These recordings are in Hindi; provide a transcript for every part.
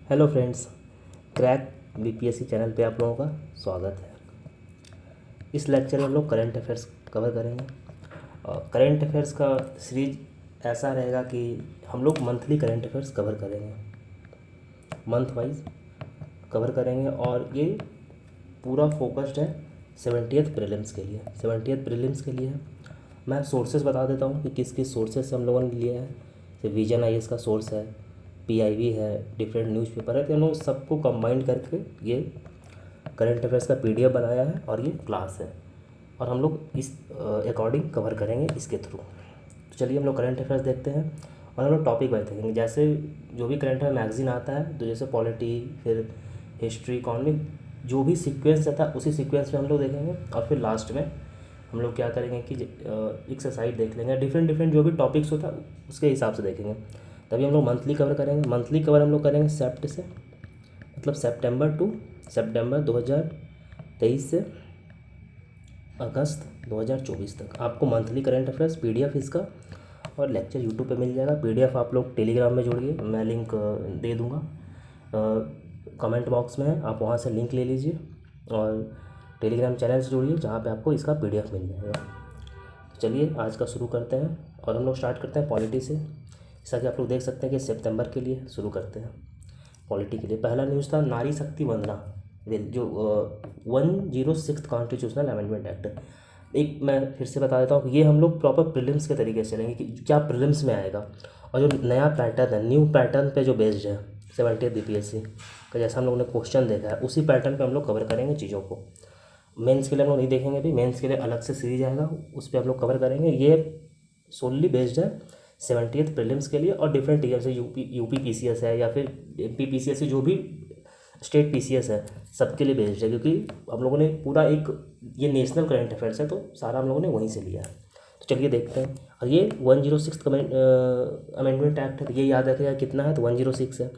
Hello friends, crack BPSC channel पे आप लोगों का स्वागत है। इस लेक्चर में हम लोग करंट अफेयर्स कवर करेंगे। करंट अफेयर्स का सीरीज ऐसा रहेगा कि हम लोग मंथली करंट अफेयर्स कवर करेंगे, मंथ वाइज कवर करेंगे। और ये पूरा फोकस्ड है 70th प्रीलिम्स के लिए। 70th प्रीलिम्स के लिए मैं सोर्सेज बता देता हूँ कि किस किस सोर्सेज से हम लोगों ने लिया है। जैसे विजन आईएएस का सोर्स है, पीआईबी है, डिफरेंट न्यूज़पेपर है। तो हम लोग सबको कंबाइंड करके ये करंट अफेयर्स का पीडीएफ बनाया है और ये क्लास है, और हम लोग इस अकॉर्डिंग कवर करेंगे इसके थ्रू। तो चलिए हम लोग करंट अफेयर्स देखते हैं और हम लोग टॉपिक वाइज देखेंगे। जैसे जो भी करंट अफेयर मैगजीन आता है, तो जैसे पॉलिटी, फिर हिस्ट्री, इकॉनमी, जो भी सीक्वेंस रहता है उसी सीक्वेंस में हम लोग देखेंगे। और फिर लास्ट में हम लोग क्या करेंगे कि एक्सरसाइज देख लेंगे। डिफरेंट डिफरेंट जो भी टॉपिक्स होता है उसके हिसाब से देखेंगे। तभी हम लोग मंथली कवर करेंगे। मंथली कवर हम लोग करेंगे सेप्ट से, मतलब सितंबर टू सितंबर 2023 से अगस्त 2024 तक आपको मंथली करंट अफेयर्स पीडीएफ इसका और लेक्चर यूट्यूब पे मिल जाएगा। पीडीएफ आप लोग टेलीग्राम में जोड़िए, मैं लिंक दे दूँगा कमेंट बॉक्स में है, आप वहाँ से लिंक ले लीजिए और टेलीग्राम चैनल से जुड़िए जहाँ पे आपको इसका पीडीएफ मिल जाएगा। तो चलिए आज का शुरू करते हैं और हम लोग स्टार्ट करते हैं पॉलिटी से। जैसा कि आप लोग देख सकते हैं कि सितंबर के लिए शुरू करते हैं। पॉलिटी के लिए पहला न्यूज़ था नारी शक्ति वंदना बिल, जो 106 कॉन्स्टिट्यूशनल अमेंडमेंट एक्ट। एक मैं फिर से बता देता हूँ, ये हम लोग प्रॉपर प्रीलिम्स के तरीके से चलेंगे कि क्या प्रीलिम्स में आएगा, और जो नया पैटर्न है, न्यू पैटर्न पे जो बेस्ड है 70th बीपीएससी का, जैसा हम लोगों ने क्वेश्चन देखा है उसी पैटर्न पे हम लोग कवर करेंगे चीज़ों को। मेंस के लिए हम लोग नहीं देखेंगे भी, मेंस के लिए अलग से सीरीज आएगा, उस पर हम लोग कवर करेंगे। ये सोनली बेस्ड है 70th प्रीलिम्स के लिए, और डिफरेंट ईयर से यूपी पीसीएस है या फिर एमपी पीसीएस, जो भी स्टेट पीसीएस है सबके लिए बेस्ड है, क्योंकि हम लोगों ने पूरा एक ये नेशनल करंट अफेयर्स है तो सारा हम लोगों ने वहीं से लिया है। तो चलिए देखते हैं। और ये 106 अमेंडमेंट एक्ट है, ये याद रखिएगा कितना है, तो 106 है।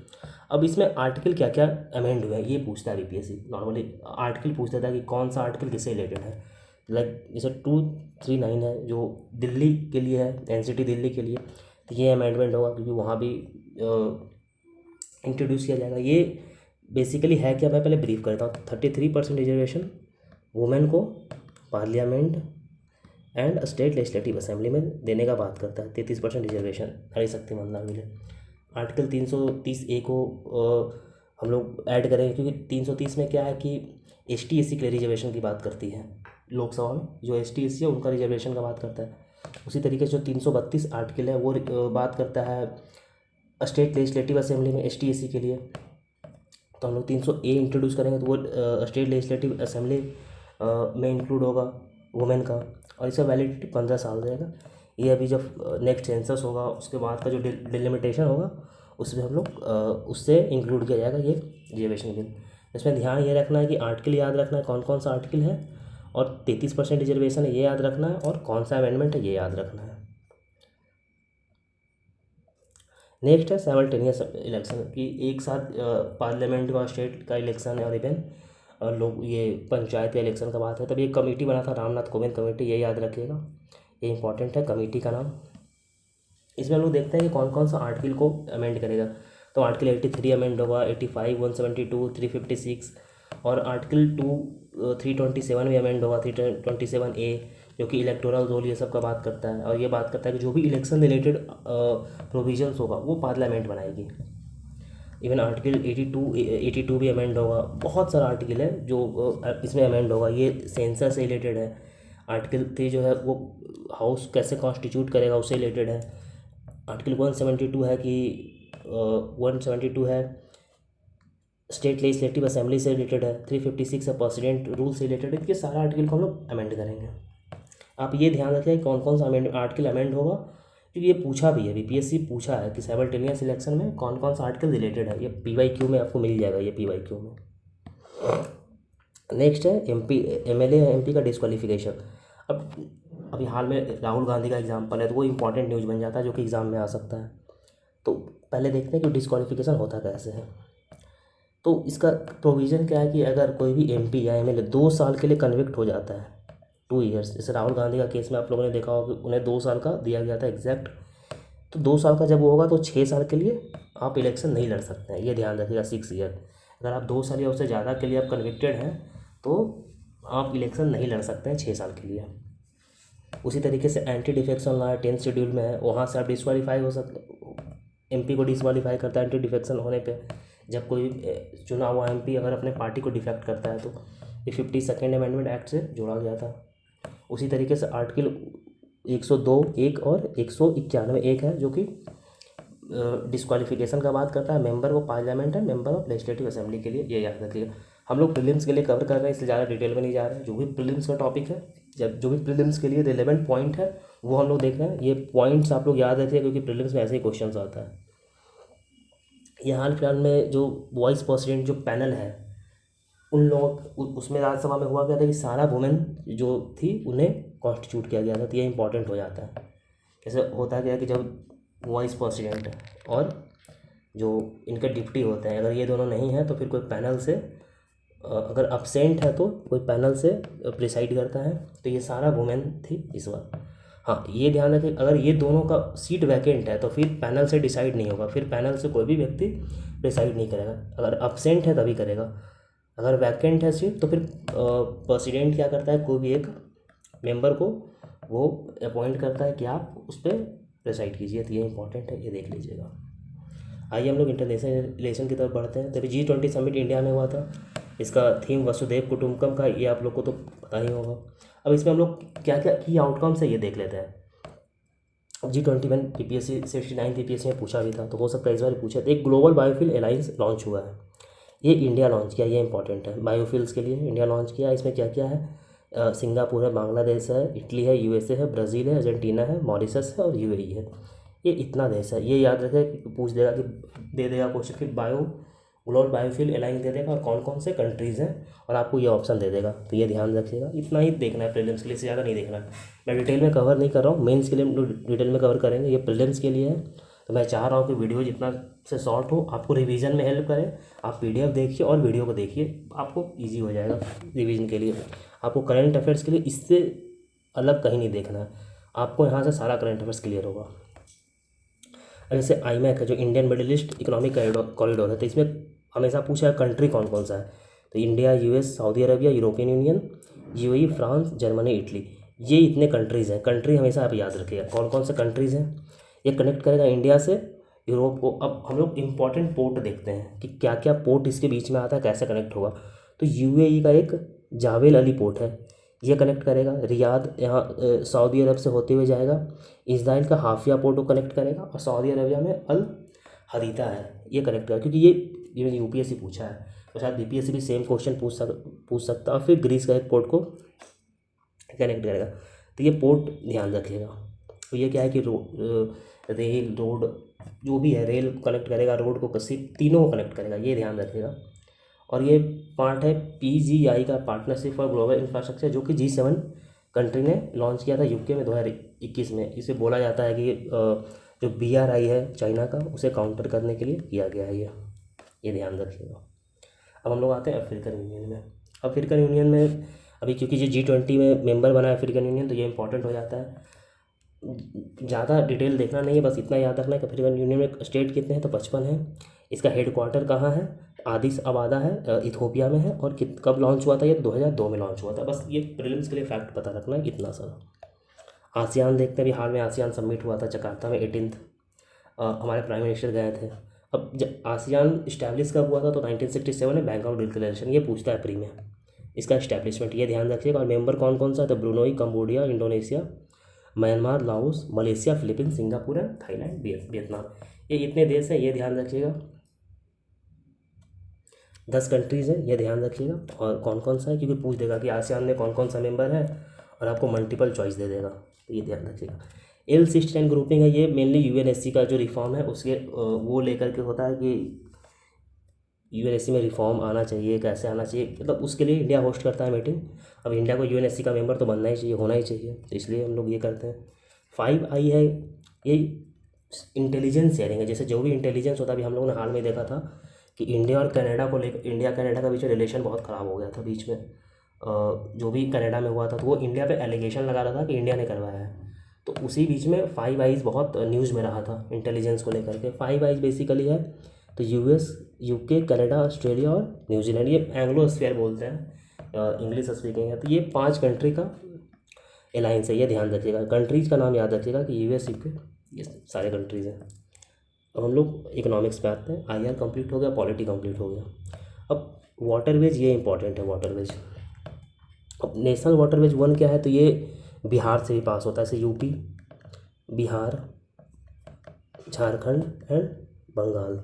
अब इसमें आर्टिकल क्या क्या अमेंड हुए हैं ये पूछता है बीपीएससी। नॉर्मली आर्टिकल पूछ देता है कि कौन सा आर्टिकल किससे रिलेटेड है। लाइक जैसे 239 है जो दिल्ली के लिए है, एनसीटी दिल्ली के लिए, तो ये अमेंडमेंट होगा क्योंकि वहाँ भी इंट्रोड्यूस किया जाएगा। ये बेसिकली है क्या, मैं पहले ब्रीफ करता हूँ। 33% रिजर्वेशन वुमेन को parliament and state legislative assembly में देने का बात करता है। 33% रिजर्वेशन नारी शक्ति वंदना मिले। आर्टिकल 330A को हम लोग ऐड करेंगे, क्योंकि 330 में क्या है कि ST SC के लिए रिजर्वेशन की बात करती है लोकसभा में, जो ST SC है उनका रिजर्वेशन का बात करता है। उसी तरीके से जो 332 आर्टिकल है वो बात करता है स्टेट लेजिस्लेटिव असेंबली में ST SC के लिए। तो हम लोग 300A इंट्रोड्यूस करेंगे, तो वो स्टेट लेजिस्लेटिव असेंबली में इंक्लूड होगा वुमेन का, और इसका वैलिडिटी 15 साल रहेगा। ये अभी जब नेक्स्ट सेंसस होगा उसके बाद का जो डिलिमिटेशन होगा उसमें हम लोग उससे इंक्लूड किया जाएगा ये रिजर्वेशन बिल। इसमें ध्यान ये रखना है कि आर्टिकल याद रखना है कौन कौन सा आर्टिकल है, और 33% रिजर्वेशन है ये याद रखना है, और कौन सा अमेंडमेंट है ये याद रखना है। नेक्स्ट है साइमल्टेनियस इलेक्शन, कि एक साथ पार्लियामेंट का, स्टेट का इलेक्शन है और इवन लोग ये पंचायत या इलेक्शन का बात है। तब एक कमेटी बना था रामनाथ कोविंद कमेटी, ये याद रखिएगा, ये इंपॉर्टेंट है कमेटी का नाम। इसमें हम लोग देखते हैं कि कौन कौन सा आर्टिकल को अमेंड करेगा। तो आर्टिकल 83 अमेंड होगा, 85, 172, 356, और आर्टिकल 327 भी अमेंड होगा, 327A, जो कि इलेक्टोरल रोल ये सब का बात करता है, और ये बात करता है कि जो भी इलेक्शन रिलेटेड प्रोविजंस होगा वो पार्लियामेंट बनाएगी। इवन आर्टिकल 82 भी अमेंड होगा। बहुत सारा आर्टिकल है जो इसमें अमेंड होगा। ये सेंसस से रिलेटेड है। आर्टिकल 3 जो है वो हाउस कैसे कॉन्स्टिट्यूट करेगा उससे रिलेटेड है। आर्टिकल 172 है कि 172 है स्टेट लेजिस्लेटिव असेंबली से रिलेटेड है। 356 है प्रेसिडेंट रूल से रिलेटेड है। ये सारा आर्टिकल को हम लोग अमेंड करेंगे। आप ये ध्यान रखें कि कौन कौन सा आर्टिकल अमेंड होगा, क्योंकि ये पूछा भी है, बीपीएससी पूछा है कि साइमल्टेनियस इलेक्शन में कौन कौन सा आर्टिकल रिलेटेड है। ये पीवाईक्यू में आपको मिल जाएगा, ये पीवाईक्यू में। नेक्स्ट है एमएलए एमपी का डिस्क्वालिफिकेशन। अभी हाल में राहुल गांधी का एग्जाम्पल है, तो वो इंपॉर्टेंट न्यूज़ बन जाता है जो कि एग्ज़ाम में आ सकता है। तो पहले देखते हैं कि डिस्क्वालिफिकेशन होता कैसे है। तो इसका प्रोविज़न क्या है कि अगर कोई भी एमपी या एमएलए 2 साल के लिए कन्विक्ट हो जाता है, 2 ईयर्स, जैसे राहुल गांधी का केस में आप लोगों ने देखा होगा कि उन्हें 2 साल का दिया गया था एग्जैक्ट तो 2 साल का जब वो होगा तो 6 साल के लिए आप इलेक्शन नहीं लड़ सकते हैं, ये ध्यान रखिएगा। 6 ईयर, अगर आप 2 साल या उससे ज़्यादा के लिए आप कन्विक्टेड हैं तो आप इलेक्शन नहीं लड़ सकते हैं 6 साल के लिए। उसी तरीके से anti defection law 10th schedule में है, वहाँ से आप डिस्क्वालीफाई हो सकते। एमपी को डिस्क्वालीफाई करता है एंटी डिफेक्शन होने पे। जब कोई चुना हुआ एमपी अगर अपने पार्टी को डिफेक्ट करता है तो ये 52nd अमेंडमेंट एक्ट से जोड़ा गया था। उसी तरीके से आर्टिकल 102(1) और 191(1) है जो कि डिस्क्वालिफिकेशन का बात करता है member of parliament and member of legislative assembly के लिए, ये याद रखिएगा। हम लोग प्रीलिम्स के लिए कवर कर रहे हैं इसलिए ज़्यादा डिटेल में नहीं जा रहे हैं। जो भी प्रीलिम्स का टॉपिक है, जब जो भी प्रीलिम्स के लिए रिलेवेंट पॉइंट है वो हम लोग देख रहे हैं। ये पॉइंट्स आप लोग याद रखिए क्योंकि प्रीलिम्स में ऐसे ही क्वेश्चन आता है। ये हाल फिलहाल में जो वाइस प्रेसिडेंट जो पैनल है उन लोगों उसमें राज्यसभा में हुआ क्या था कि सारा वुमेन जो थी उन्हें कॉन्स्टिट्यूट किया गया था, तो ये इंपॉर्टेंट हो जाता है। जैसे होता क्या है कि जब वाइस प्रेसिडेंट और जो इनके डिप्टी होते हैं अगर ये दोनों नहीं हैं तो फिर कोई पैनल से अगर अब्सेंट है तो कोई पैनल से प्रिसाइड करता है, तो ये सारा वुमेन थी इस बार। हाँ, ये ध्यान रखें अगर ये दोनों का सीट वैकेंट है तो फिर पैनल से डिसाइड नहीं होगा, फिर पैनल से कोई भी व्यक्ति डिसाइड नहीं करेगा। अगर अब्सेंट है तभी करेगा। अगर वैकेंट है सीट तो फिर प्रेसिडेंट क्या करता है, कोई भी एक मेंबर को वो अपॉइंट करता है कि आप उस पर प्रिसाइड कीजिए। तो ये इंपॉर्टेंट है, ये देख लीजिएगा। आइए हम लोग इंटरनेशनल रिलेशन की तरफ बढ़ते हैं। तभी G20 समिट इंडिया में हुआ था। इसका थीम वसुधैव कुटुंबकम का, ये आप लोग को तो पता ही होगा। अब इसमें हम लोग क्या क्या की आउटकम्स है ये देख लेते हैं। अब G20 में PPSC 69 PPSC में पूछा भी था, तो हो सकता है इस बार पूछा। तो एक ग्लोबल बायोफ्यूल अलायंस लॉन्च हुआ है, ये इंडिया लॉन्च किया, ये इंपॉर्टेंट है। बायोफ्यूल्स के लिए इंडिया लॉन्च किया। इसमें क्या क्या है, सिंगापुर है, बांग्लादेश है, इटली है, USA है, ब्राज़ील है, अर्जेंटीना है, मॉरिशस है और UAE है। ये इतना देश है, ये याद रखें कि पूछ देगा कि दे देगा क्वेश्चन कि ग्लोबल बायोफ्यूल अलायंस दे देगा और कौन कौन से कंट्रीज़ हैं और आपको ये ऑप्शन दे देगा। तो ये ध्यान रखिएगा, इतना ही देखना है प्रीलिम्स के लिए, से ज़्यादा नहीं देखना है। मैं डिटेल में कवर नहीं कर रहा हूँ, मेंस के लिए हम लोग डिटेल में कवर करेंगे, ये प्रीलिम्स के लिए है। तो मैं चाह रहा हूँ कि वीडियो जितना से शॉर्ट हो आपको रिवीजन में हेल्प करे। आप PDF देखिए और वीडियो को देखिए, आपको ईजी हो जाएगा रिवीजन के लिए। आपको करंट अफेयर्स के लिए इससे अलग कहीं नहीं देखना है, आपको यहाँ से सारा करंट अफेयर्स क्लियर होगा। जैसे IMEC है जो Indian middle east economic corridor है, तो इसमें हमेशा पूछा है कंट्री कौन कौन सा है, तो India, US, Saudi Arabia, European union, UAE, France, Germany, Italy, ये इतने कंट्रीज़ हैं। कंट्री हमेशा आप याद रखिएगा कौन कौन से कंट्रीज़ हैं। ये कनेक्ट करेगा इंडिया से यूरोप को। अब हम लोग इंपॉर्टेंट पोर्ट देखते हैं कि क्या क्या पोर्ट इसके बीच में आता है, कैसे कनेक्ट होगा। तो UAE का एक जावेल अली पोर्ट है, ये कनेक्ट करेगा। रियाद यहाँ सऊदी अरब से होते हुए जाएगा। इजराइल का हाफिया पोर्ट को कनेक्ट करेगा और सऊदी अरबिया में अल हदीदा है, ये कनेक्ट करेगा। क्योंकि ये UPSC पूछा है तो शायद BPSC भी सेम क्वेश्चन पूछ सकता है। और फिर ग्रीस का एक पोर्ट को कनेक्ट करेगा, तो ये पोर्ट ध्यान रखिएगा। तो ये क्या है कि रेल, रोड जो भी है, रेल कनेक्ट करेगा, रोड को कसी तीनों को कनेक्ट करेगा, ये ध्यान रखिएगा। और ये पार्ट है PGI का, पार्टनरशिप फॉर ग्लोबल इंफ्रास्ट्रक्चर, जो कि G7 कंट्री ने लॉन्च किया था UK में 2021 में। इसे बोला जाता है कि जो BRI है चाइना का, उसे काउंटर करने के लिए किया गया है ये ध्यान रखिएगा। अब हम लोग आते हैं अफ्रीकन यूनियन में। अफ्रीकन यूनियन में अभी क्योंकि ये G20 में मेंबर बना है अफ्रीकन यूनियन, तो ये इंपॉर्टेंट हो जाता है। ज़्यादा डिटेल देखना नहीं है, बस इतना याद रखना है कि अफ्रीकन यूनियन में स्टेट कितने हैं, तो 55 है। इसका हेडक्वार्टर कहाँ है, आदिस अबाबा है, इथोपिया में है। और कब लॉन्च हुआ था ये, 2002 में लॉन्च हुआ था। बस ये प्रीलिम्स के लिए फैक्ट पता रखना है, इतना सारा। आसियान देखते हैं, अभी हाल में आसियान समिट हुआ था जकार्ता में 18th, हमारे प्राइम मिनिस्टर गए थे। अब आसियान इस्टेब्लिश कब हुआ था, तो 1967 में बैंकॉक डिक्लेरेशन, ये पूछता है प्री में इसका इस्टेब्लिशमेंट, ये ध्यान रखिएगा। और मेंबर कौन कौन सा है, तो Brunei, Cambodia, Indonesia, Myanmar, Laos, Malaysia, Philippines, Singapore and Thailand, Vietnam, ये इतने देश हैं, ये ध्यान रखिएगा। 10 कंट्रीज़ हैं, ये ध्यान रखिएगा। और कौन कौन सा है, क्योंकि पूछ देगा कि आसियान में कौन कौन सा मेंबर है और आपको मल्टीपल चॉइस दे देगा, तो ये ध्यान रखिएगा। L69 ग्रुपिंग है, ये मेनली UNSC का जो रिफॉर्म है उसके वो लेकर के होता है कि UNSC में रिफॉर्म आना चाहिए, कैसे आना चाहिए, मतलब उसके लिए इंडिया होस्ट करता है मीटिंग। अब इंडिया को UNSC का मेंबर तो बनना ही चाहिए, होना ही चाहिए, तो इसलिए हम लोग ये करते हैं। 5I है, ये इंटेलिजेंस शेयरिंग है। जैसे जो भी इंटेलिजेंस होता है, अभी हम लोगों ने हाल में देखा था कि इंडिया और कनाडा को लेकर, इंडिया कनाडा का बीच में रिलेशन बहुत ख़राब हो गया था बीच में, जो भी कनाडा में हुआ था, तो वो इंडिया पे एलिगेशन लगा रहा था कि इंडिया ने करवाया है। तो उसी बीच में फाइव आइज़ बहुत न्यूज़ में रहा था इंटेलिजेंस को लेकर के। फाइव आइज़ बेसिकली है तो यूएस, यूके, कनाडा, ऑस्ट्रेलिया और न्यूजीलैंड, ये एंग्लोस्फीयर बोलते हैं, इंग्लिश स्पीकिंग है। तो ये 5 कंट्री का अलायंस है, ये ध्यान रखिएगा। कंट्रीज़ का नाम याद रखिएगा कि यूएस, यूके, ये सारे कंट्रीज़ हैं। अब हम लोग इकोनॉमिक्स पे आते हैं। आईआर कंप्लीट हो गया, पॉलिटी कंप्लीट हो गया। अब वाटरवेज, ये इंपॉर्टेंट है वाटरवेज। अब नेशनल वाटरवेज 1 क्या है, तो ये बिहार से भी पास होता है, जैसे यूपी, बिहार, झारखंड एंड बंगाल।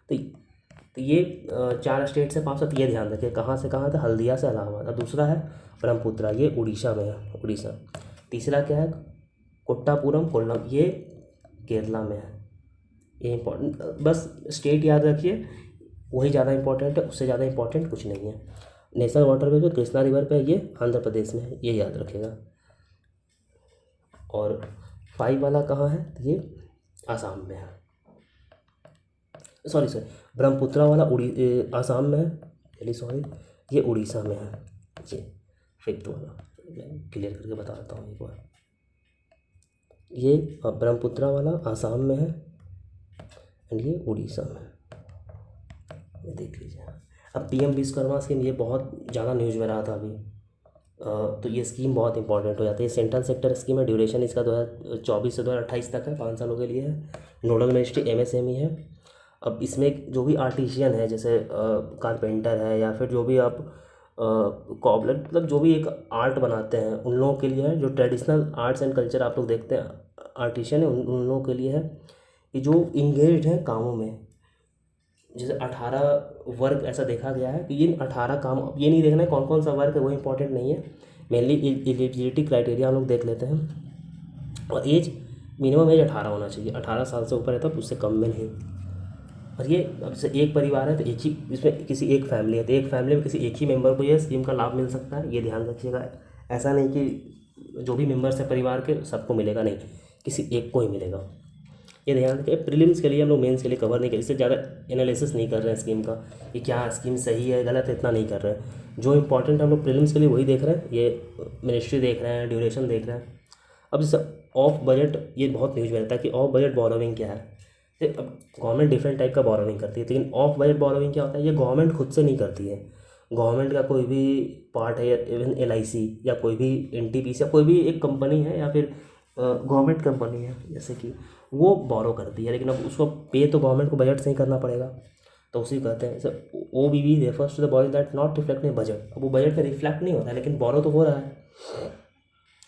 तो ये 4 स्टेट से पास होता है, ये ध्यान रखिए। कहाँ से कहाँ था, हल्दिया से इलाहाबाद। और दूसरा है ब्रह्मपुत्रा, ये उड़ीसा में है, उड़ीसा। तीसरा क्या है, कोट्टापुरम कोल्लम, ये केरला में है। ये इंपॉर्टेंट, बस स्टेट याद रखिए, वही ज़्यादा इंपॉर्टेंट है, उससे ज़्यादा इंपॉर्टेंट कुछ नहीं है। नेशनल वाटरवे जो कृष्णा रिवर पे है, ये आंध्र प्रदेश में है, ये याद रखिएगा। और 5 वाला कहाँ है, तो ये आसाम में है। सॉरी, ब्रह्मपुत्रा वाला आसाम में है, चलिए सॉरी, ये उड़ीसा में है। ये 5th वाला क्लियर करके बता देता हूँ एक बार। ये ब्रह्मपुत्रा वाला आसाम में है एंड ये उड़ीसा में, ये देख लीजिए। अब पीएम विश्वकर्मा स्कीम, ये बहुत ज़्यादा न्यूज़ में रहा था अभी। तो ये स्कीम बहुत इंपॉर्टेंट हो जाती है। सेंट्रल सेक्टर स्कीम है, ड्यूरेशन इसका 2024 से 2028 तक है, 5 सालों के लिए है। नोडल मिनिस्ट्री एमएसएमई है। अब इसमें जो भी आर्टिशियन है, जैसे कारपेंटर है या फिर जो भी आप कॉबलर, मतलब जो भी एक आर्ट बनाते हैं, उन लोगों के लिए है। जो ट्रेडिशनल आर्ट्स एंड कल्चर आप लोग देखते हैं आर्टिशियन है, उन लोगों के लिए है कि जो इंगेज्ड हैं कामों में। जैसे 18 वर्ग ऐसा देखा गया है कि इन 18 काम, ये नहीं देखना है कौन कौन सा वर्ग है, वो इंपॉर्टेंट नहीं है। मेनली एलिजिबिलिटी क्राइटेरिया हम लोग देख लेते हैं। और एज, मिनिमम एज 18 होना चाहिए, 18 साल से ऊपर है तब, उससे कम में नहीं। और ये अब जैसे एक परिवार है तो एक ही, इसमें किसी एक फैमिली है तो एक फैमिली में किसी एक ही मेंबर को ये स्कीम का लाभ मिल सकता है, ये ध्यान रखिएगा। ऐसा नहीं कि जो भी मेंबर्स है परिवार के सबको मिलेगा, नहीं, किसी एक को ही मिलेगा, ये ध्यान रखिए। प्रीलिम्स के लिए हम लोग मेंस के लिए कवर नहीं कर, इससे ज़्यादा एनालिसिस नहीं कर रहे हैं स्कीम का कि क्या स्कीम सही है गलत है, इतना नहीं कर रहे हैं। जो इंपॉर्टेंट हम लोग प्रीलिम्स के लिए वही देख रहे हैं, ये मिनिस्ट्री देख रहे हैं, ड्यूरेशन देख रहे हैं। अब जैसे ऑफ बजट, ये बहुत न्यूज़ में रहता है कि ऑफ बजट बोरोविंग क्या है। अब गवर्नमेंट डिफरेंट टाइप का बोरोविंग करती है, लेकिन ऑफ बजट बोरोविंग क्या होता है, ये गवर्नमेंट खुद से नहीं करती है। गवर्नमेंट का कोई भी पार्ट है, इवन एलआईसी या कोई भी एनटीपीसी या कोई भी एक कंपनी है या फिर गवर्नमेंट कंपनी है, जैसे कि वो बोरो करती है, लेकिन अब उसको पे तो गवर्नमेंट को बजट से ही करना पड़ेगा। तो उसी कहते हैं sir, OBB refers to the body that not reflect in budget. अब वो बजट में रिफ्लेक्ट नहीं होता है, लेकिन बोरो तो हो रहा है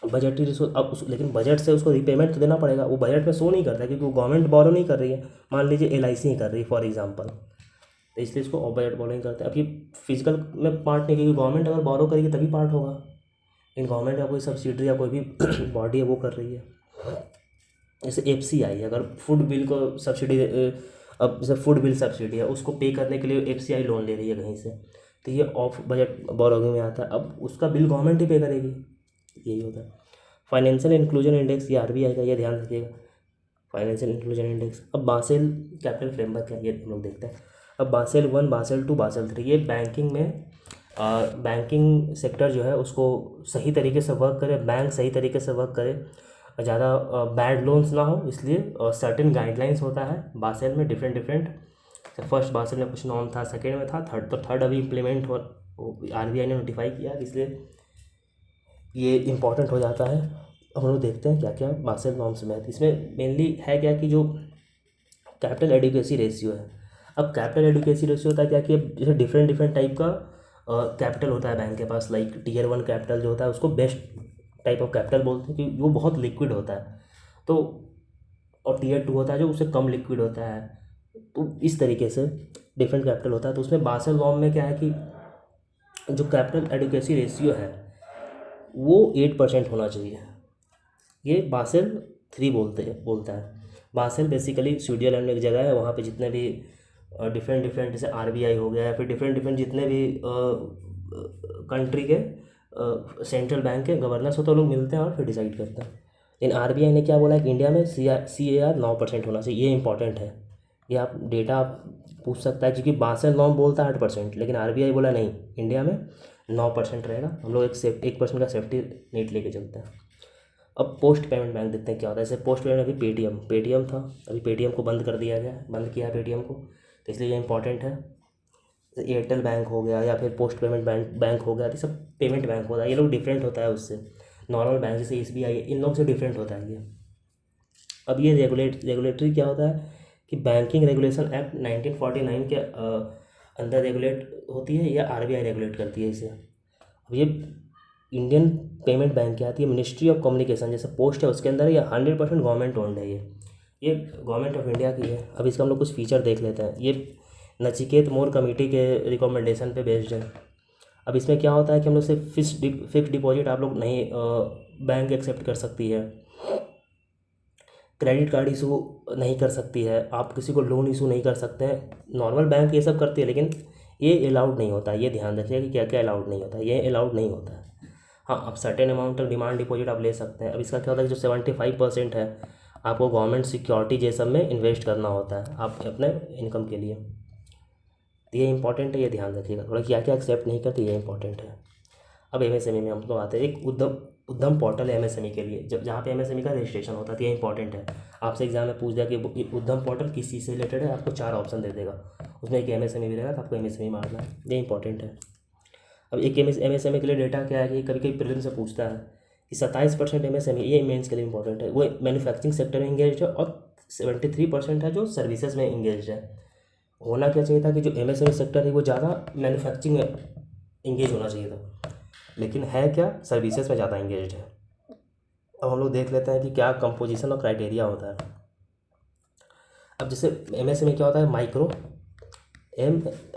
बजटरी रिसोर्स। अब उस, लेकिन बजट से उसको रिपेमेंट तो देना पड़ेगा, वो बजट में शो नहीं करता है क्योंकि वो गवर्नमेंट बोरो नहीं कर रही है। मान लीजिए एलआईसी ही कर रही है फॉर एग्जांपल, तो इसलिए इसको ऑफ बजट बोरोइंग करते हैं। अब ये फिजिकल में पार्ट नहीं, क्योंकि गवर्नमेंट अगर बोरो करेगी तभी पार्ट होगा, लेकिन गवर्नमेंट का कोई सब्सिडरी या कोई भी बॉडी है वो कर रही है। जैसे FCI, अगर फूड बिल को सब्सिडी, अब जैसे फूड बिल सब्सिडी है उसको पे करने के लिए FCI लोन ले रही है कहीं से, तो ये ऑफ बजट बोरोइंग में आता है। अब उसका बिल गवर्नमेंट ही पे करेगी, यही होता है। फाइनेंशियल इंक्लूजन इंडेक्स, ये RBI का, ये ध्यान रखिएगा, फाइनेंशियल इंक्लूजन इंडेक्स। अब बासेल कैपिटल फ्रेमवर्क है, ये हम लोग देखते हैं। अब बासेल 1, बासेल 2, बासेल 3, ये बैंकिंग में बैंकिंग सेक्टर जो है उसको सही तरीके से वर्क करे, बैंक सही तरीके से वर्क करे, ज़्यादा बैड लोन्स ना हो, इसलिए सर्टेन गाइडलाइंस होता है बासेल में, डिफरेंट। फर्स्ट बासेल में कुछ नॉर्म था, सेकेंड में था, थर्ड अभी इम्प्लीमेंट हो, RBI ने नोटिफाई किया, इसलिए ये इम्पॉर्टेंट हो जाता है। हम लोग देखते हैं क्या क्या बासेल नॉर्म्स में है। इसमें मेनली है क्या कि जो कैपिटल एडिक्वेसी रेशियो है। अब कैपिटल एडिक्वेसी रेशियो होता है क्या कि जैसे डिफरेंट टाइप का कैपिटल होता है बैंक के पास, लाइक Tier 1 कैपिटल जो होता है उसको बेस्ट टाइप ऑफ कैपिटल बोलते हैं क्योंकि वो बहुत लिक्विड होता है, तो और Tier 2 होता है जो उससे कम लिक्विड होता है। तो इस तरीके से डिफरेंट कैपिटल होता है। तो उसमें बासेल नॉर्म में क्या है कि जो कैपिटल एडिक्वेसी रेशियो है वो 8% होना चाहिए, ये बासेल 3 बोलता है। बासेल बेसिकली स्विट्जरलैंड में एक जगह है, वहाँ पे जितने भी डिफरेंट जैसे RBI हो गया या फिर डिफरेंट जितने भी कंट्री के सेंट्रल बैंक के गवर्नर्स होते हैं, लोग मिलते हैं और फिर डिसाइड करते हैं। लेकिन RBI ने क्या बोला है कि इंडिया में CAR 9% होना चाहिए, ये इंपॉर्टेंट है। ये आप डेटा पूछ सकता है क्योंकि बासेल नॉर्म बोलता है 8%, लेकिन RBI बोला नहीं, इंडिया में 9% रहेगा। हम लोग 1% का सेफ्टी नेट लेके चलते हैं। अब पोस्ट पेमेंट बैंक देखते हैं क्या होता है। जैसे पोस्ट पेमेंट, अभी पेटीएम था, अभी पेटीएम को बंद कर दिया गया है, बंद किया है पेटीएम को, तो इसलिए ये इंपॉर्टेंट है। जैसे एयरटेल बैंक हो गया या फिर पोस्ट पेमेंट बैंक हो गया, ये सब पेमेंट बैंक होता है। ये लोग डिफरेंट होता है उससे, नॉर्मल बैंक जैसे SBI, इन लोग से डिफरेंट होता है ये। अब ये रेगुलेटरी क्या होता है कि बैंकिंग रेगुलेशन एक्ट 1949 के अंदर रेगुलेट होती है, या RBI रेगुलेट करती है इसे। अब ये इंडियन पेमेंट बैंक क्या आती है, मिनिस्ट्री ऑफ कम्युनिकेशन, जैसे पोस्ट है उसके अंदर, ये 100% गवर्नमेंट ओन्ड है ये गवर्नमेंट ऑफ इंडिया की है। अब इसका हम लोग कुछ फीचर देख लेते हैं। ये नचिकेत मोर कमेटी के रिकमेंडेशन पे बेस्ड है। अब इसमें क्या होता है कि हम लोग से फिक्स डिपॉजिट आप लोग नहीं बैंक एक्सेप्ट कर सकती है, क्रेडिट कार्ड इशू नहीं कर सकती है, आप किसी को लोन इशू नहीं कर सकते हैं। नॉर्मल बैंक ये सब करती है, लेकिन ये अलाउड नहीं होता। ये ध्यान रखिए कि क्या क्या अलाउड नहीं होता, ये अलाउड नहीं होता है। हाँ, आप सर्टेन अमाउंट तक डिमांड डिपॉजिट आप ले सकते हैं। अब इसका क्या होता है कि जो 75% है आपको गवर्नमेंट सिक्योरिटी ये सब में इन्वेस्ट करना होता है आप अपने इनकम के लिए। तो ये इंपॉर्टेंट है, ये ध्यान रखिएगा थोड़ा, क्या क्या एक्सेप्ट नहीं करती, ये इंपॉर्टेंट है। अब MSME में हम लोग आते हैं। एक उद्यम पोर्टल है MSME के लिए, जब जहाँ पे MSME का रजिस्ट्रेशन होता है, तो ये इंपॉर्टेंट है। आपसे एग्जाम में पूछ दिया कि उद्यम पोर्टल किस चीज़ से रिलेटेड है, आपको 4 ऑप्शन दे देगा, उसमें एक MSME भी रहेगा, तो आपको MSME मारना है, ये इंपॉर्टेंट है। अब एक MSME के लिए डेटा क्या है कि कभी कभी प्रीलिम से पूछता है कि 27% MSME, ये मेंस के लिए इंपॉर्टेंट है, वो मैन्युफैक्चरिंग सेक्टर में इंगेज है, और 73% है जो सर्विसेज में इंगेज है। होना क्या चाहिए था कि जो MSME सेक्टर है वो ज़्यादा मैन्युफैक्चरिंग में इंगेज होना चाहिए था, लेकिन है क्या, सर्विसेज में ज़्यादा इंगेज है। अब हम लोग देख लेते हैं कि क्या कंपोजिशन और क्राइटेरिया होता है। अब जैसे MSME क्या होता है, माइक्रो,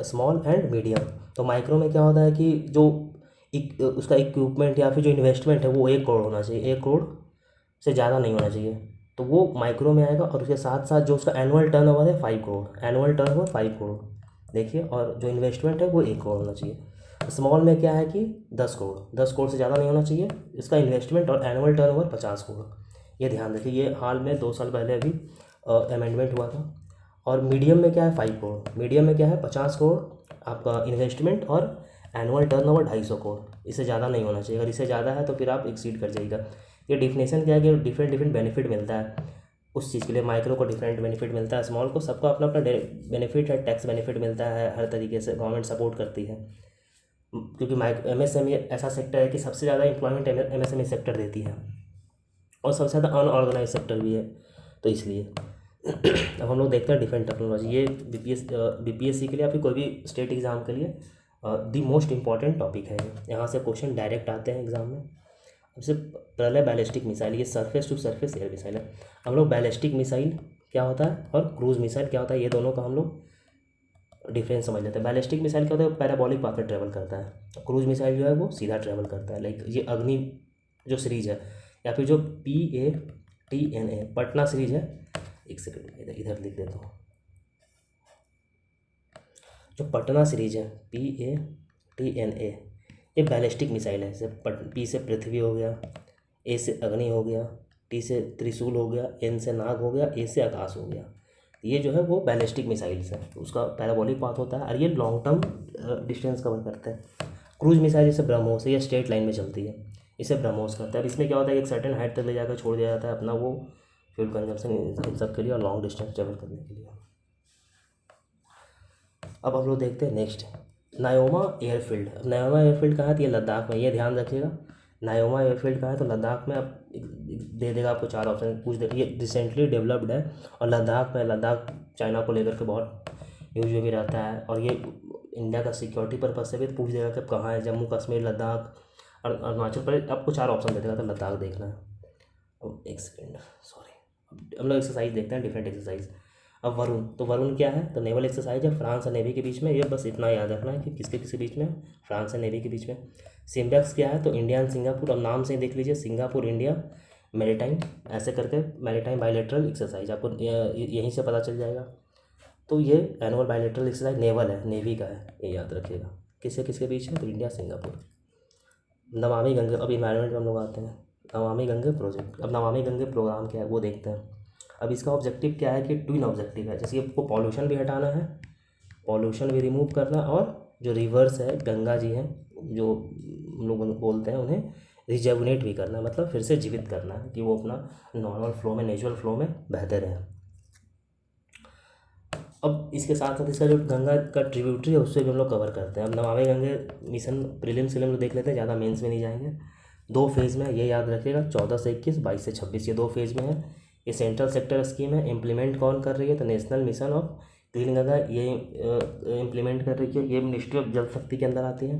स्मॉल एंड मीडियम। तो माइक्रो में क्या होता है कि जो उसका इक्विपमेंट या फिर जो इन्वेस्टमेंट है वो 1 करोड़ होना चाहिए, 1 करोड़ से ज़्यादा नहीं होना चाहिए, तो वो माइक्रो में आएगा। और उसके साथ साथ जो उसका एनुअल टर्नओवर है 5 करोड़, एनुअल टर्नओवर 5 करोड़ देखिए, और जो इन्वेस्टमेंट है वो 1 करोड़ होना चाहिए। स्मॉल में क्या है कि 10 करोड़, 10 करोड़ से ज़्यादा नहीं होना चाहिए इसका इन्वेस्टमेंट, और एनुअल टर्नओवर 50 करोड़। ये ध्यान रखिए, ये हाल में 2 साल पहले अभी अमेंडमेंट हुआ था। और मीडियम में क्या है, 5 करोड़, मीडियम में क्या है 50 करोड़ आपका इन्वेस्टमेंट, और एनुअल टर्नओवर 250 करोड़, इससे ज़्यादा नहीं होना चाहिए। अगर इससे ज़्यादा है तो फिर आप एक्सीड कर जाइएगा। ये डिफिनेशन क्या है कि डिफरेंट बेनिफिट मिलता है उस चीज़ के लिए, माइक्रो को डिफरेंट बेनिफिट मिलता है, स्मॉल को, सबका अपना अपना बेनिफिट है, टैक्स बेनिफिट मिलता है, हर तरीके से गवर्नमेंट सपोर्ट करती है। क्योंकि MSME ऐसा सेक्टर है कि सबसे ज़्यादा एम्प्लॉयमेंट MSME सेक्टर देती है, और सबसे ज़्यादा अनऑर्गेनाइज सेक्टर भी है, तो इसलिए अब हम लोग देखते हैं डिफरेंट टेक्नोलॉजी। ये BPSC के लिए, आपकी कोई भी स्टेट एग्ज़ाम के लिए दी मोस्ट इम्पॉर्टेंट टॉपिक है। यहाँ से क्वेश्चन डायरेक्ट आते हैं एग्ज़ाम में। सबसे पहले बैलिस्टिक मिसाइल, ये surface to surface air missile है। हम लोग बैलिस्टिक मिसाइल क्या होता है और क्रूज़ मिसाइल क्या होता है, ये दोनों का हम लोग डिफरेंस समझ लेते हैं। बैलिस्टिक मिसाइल क्या होता है, पैराबोलिक पाथ में ट्रैवल करता है। क्रूज़ मिसाइल जो है वो सीधा ट्रैवल करता है, लाइक ये अग्नि जो सीरीज है, या फिर जो PATNA पटना सीरीज है, एक सेकंड इधर लिख देता हूँ, जो पटना सीरीज है PATNA, ये बैलिस्टिक मिसाइल है। जैसे P से पृथ्वी हो गया, A से अग्नि हो गया, T से त्रिशूल हो गया, N से नाग हो गया, A से आकाश हो गया। ये जो है वो बैलिस्टिक मिसाइल्स है, उसका पैराबोलिक पाथ होता है, और ये लॉन्ग टर्म डिस्टेंस कवर करते हैं। क्रूज मिसाइल जैसे ब्रह्मोस है, ये स्ट्रेट लाइन में चलती है, इसे ब्रह्मोस करता है। अब इसमें क्या होता है, एक सर्टेन हाइट तक ले जाकर छोड़ दिया जाता है अपना वो फ्यूल कंजप्शन इन सब के लिए, और लॉन्ग डिस्टेंस ट्रेवल करने के लिए। अब हम लोग देखते हैं नेक्स्ट, नायोमा एयरफील्ड। अब नायोमा एयरफील्ड कहाँ है, तो ये लद्दाख में, ये ध्यान रखिएगा। नायोमा एयरफील्ड कहाँ है, तो लद्दाख में। अब दे देगा आपको 4 ऑप्शन, पूछ दे। ये रिसेंटली डेवलप्ड है, और लद्दाख में, लद्दाख चाइना को लेकर के बहुत न्यूज में भी रहता है, और ये इंडिया का सिक्योरिटी पर्पज से भी पूछ देगा कि कहाँ है, जम्मू कश्मीर, लद्दाख और अरुणाचल प्रदेश। आपको 4 ऑप्शन दे देगा, तो लद्दाख देखना है। अब एक सेकेंड, सॉरी, हम लोग एक्सरसाइज देखते हैं, डिफरेंट एक्सरसाइज। अब वरुण, तो वरुण क्या है, तो नेवल एक्सरसाइज है, फ्रांस और नेवी के बीच में। ये बस इतना याद रखना है कि किसके किसके बीच में, फ्रांस और नेवी के बीच में। सिम्बैक्स क्या है, तो इंडिया एंड सिंगापुर। अब नाम से देख लीजिए, सिंगापुर इंडिया मैरीटाइम, ऐसे करके मैरीटाइम बायलैटरल एक्सरसाइज, आपको यहीं से पता चल जाएगा। तो ये एनुअल बायलैटरल एक्सरसाइज नेवल है, नेवी का है, ये याद रखिएगा। किसके किसके बीच है, तो इंडिया सिंगापुर। नमामि गंगे, अब इन्वायरमेंट में हम लोग आते हैं, नमामि गंगे प्रोजेक्ट। अब नमामि गंगे प्रोग्राम क्या है वो देखते हैं। अब इसका ऑब्जेक्टिव क्या है कि ट्विन ऑब्जेक्टिव है, जैसे आपको पॉल्यूशन भी हटाना है, पॉल्यूशन भी रिमूव करना, और जो रिवर्स है, गंगा जी हैं जो हम लोग बोलते हैं उन्हें, रिजेवनेट भी करना है, मतलब फिर से जीवित करना है कि वो अपना नॉर्मल फ्लो में, नेचुरल फ्लो में बहते रहें। अब इसके साथ साथ इसका जो गंगा का ट्रिब्यूटरी है उससे भी हम लोग कवर करते हैं। अब नमामि गंगे मिशन प्रीलिम्स के लिए हम लोग देख लेते हैं, ज़्यादा मेंस में नहीं जाएंगे। 2 फेज़ में है, ये याद रखिएगा, 14 से 21, 22 से 26, ये 2 फेज़ में है। ये सेंट्रल सेक्टर स्कीम है, इम्प्लीमेंट कौन कर रही है? तो national mission of clean Ganga ये इम्प्लीमेंट कर रही है। ये मिनिस्ट्री ऑफ जल शक्ति के अंदर आती है।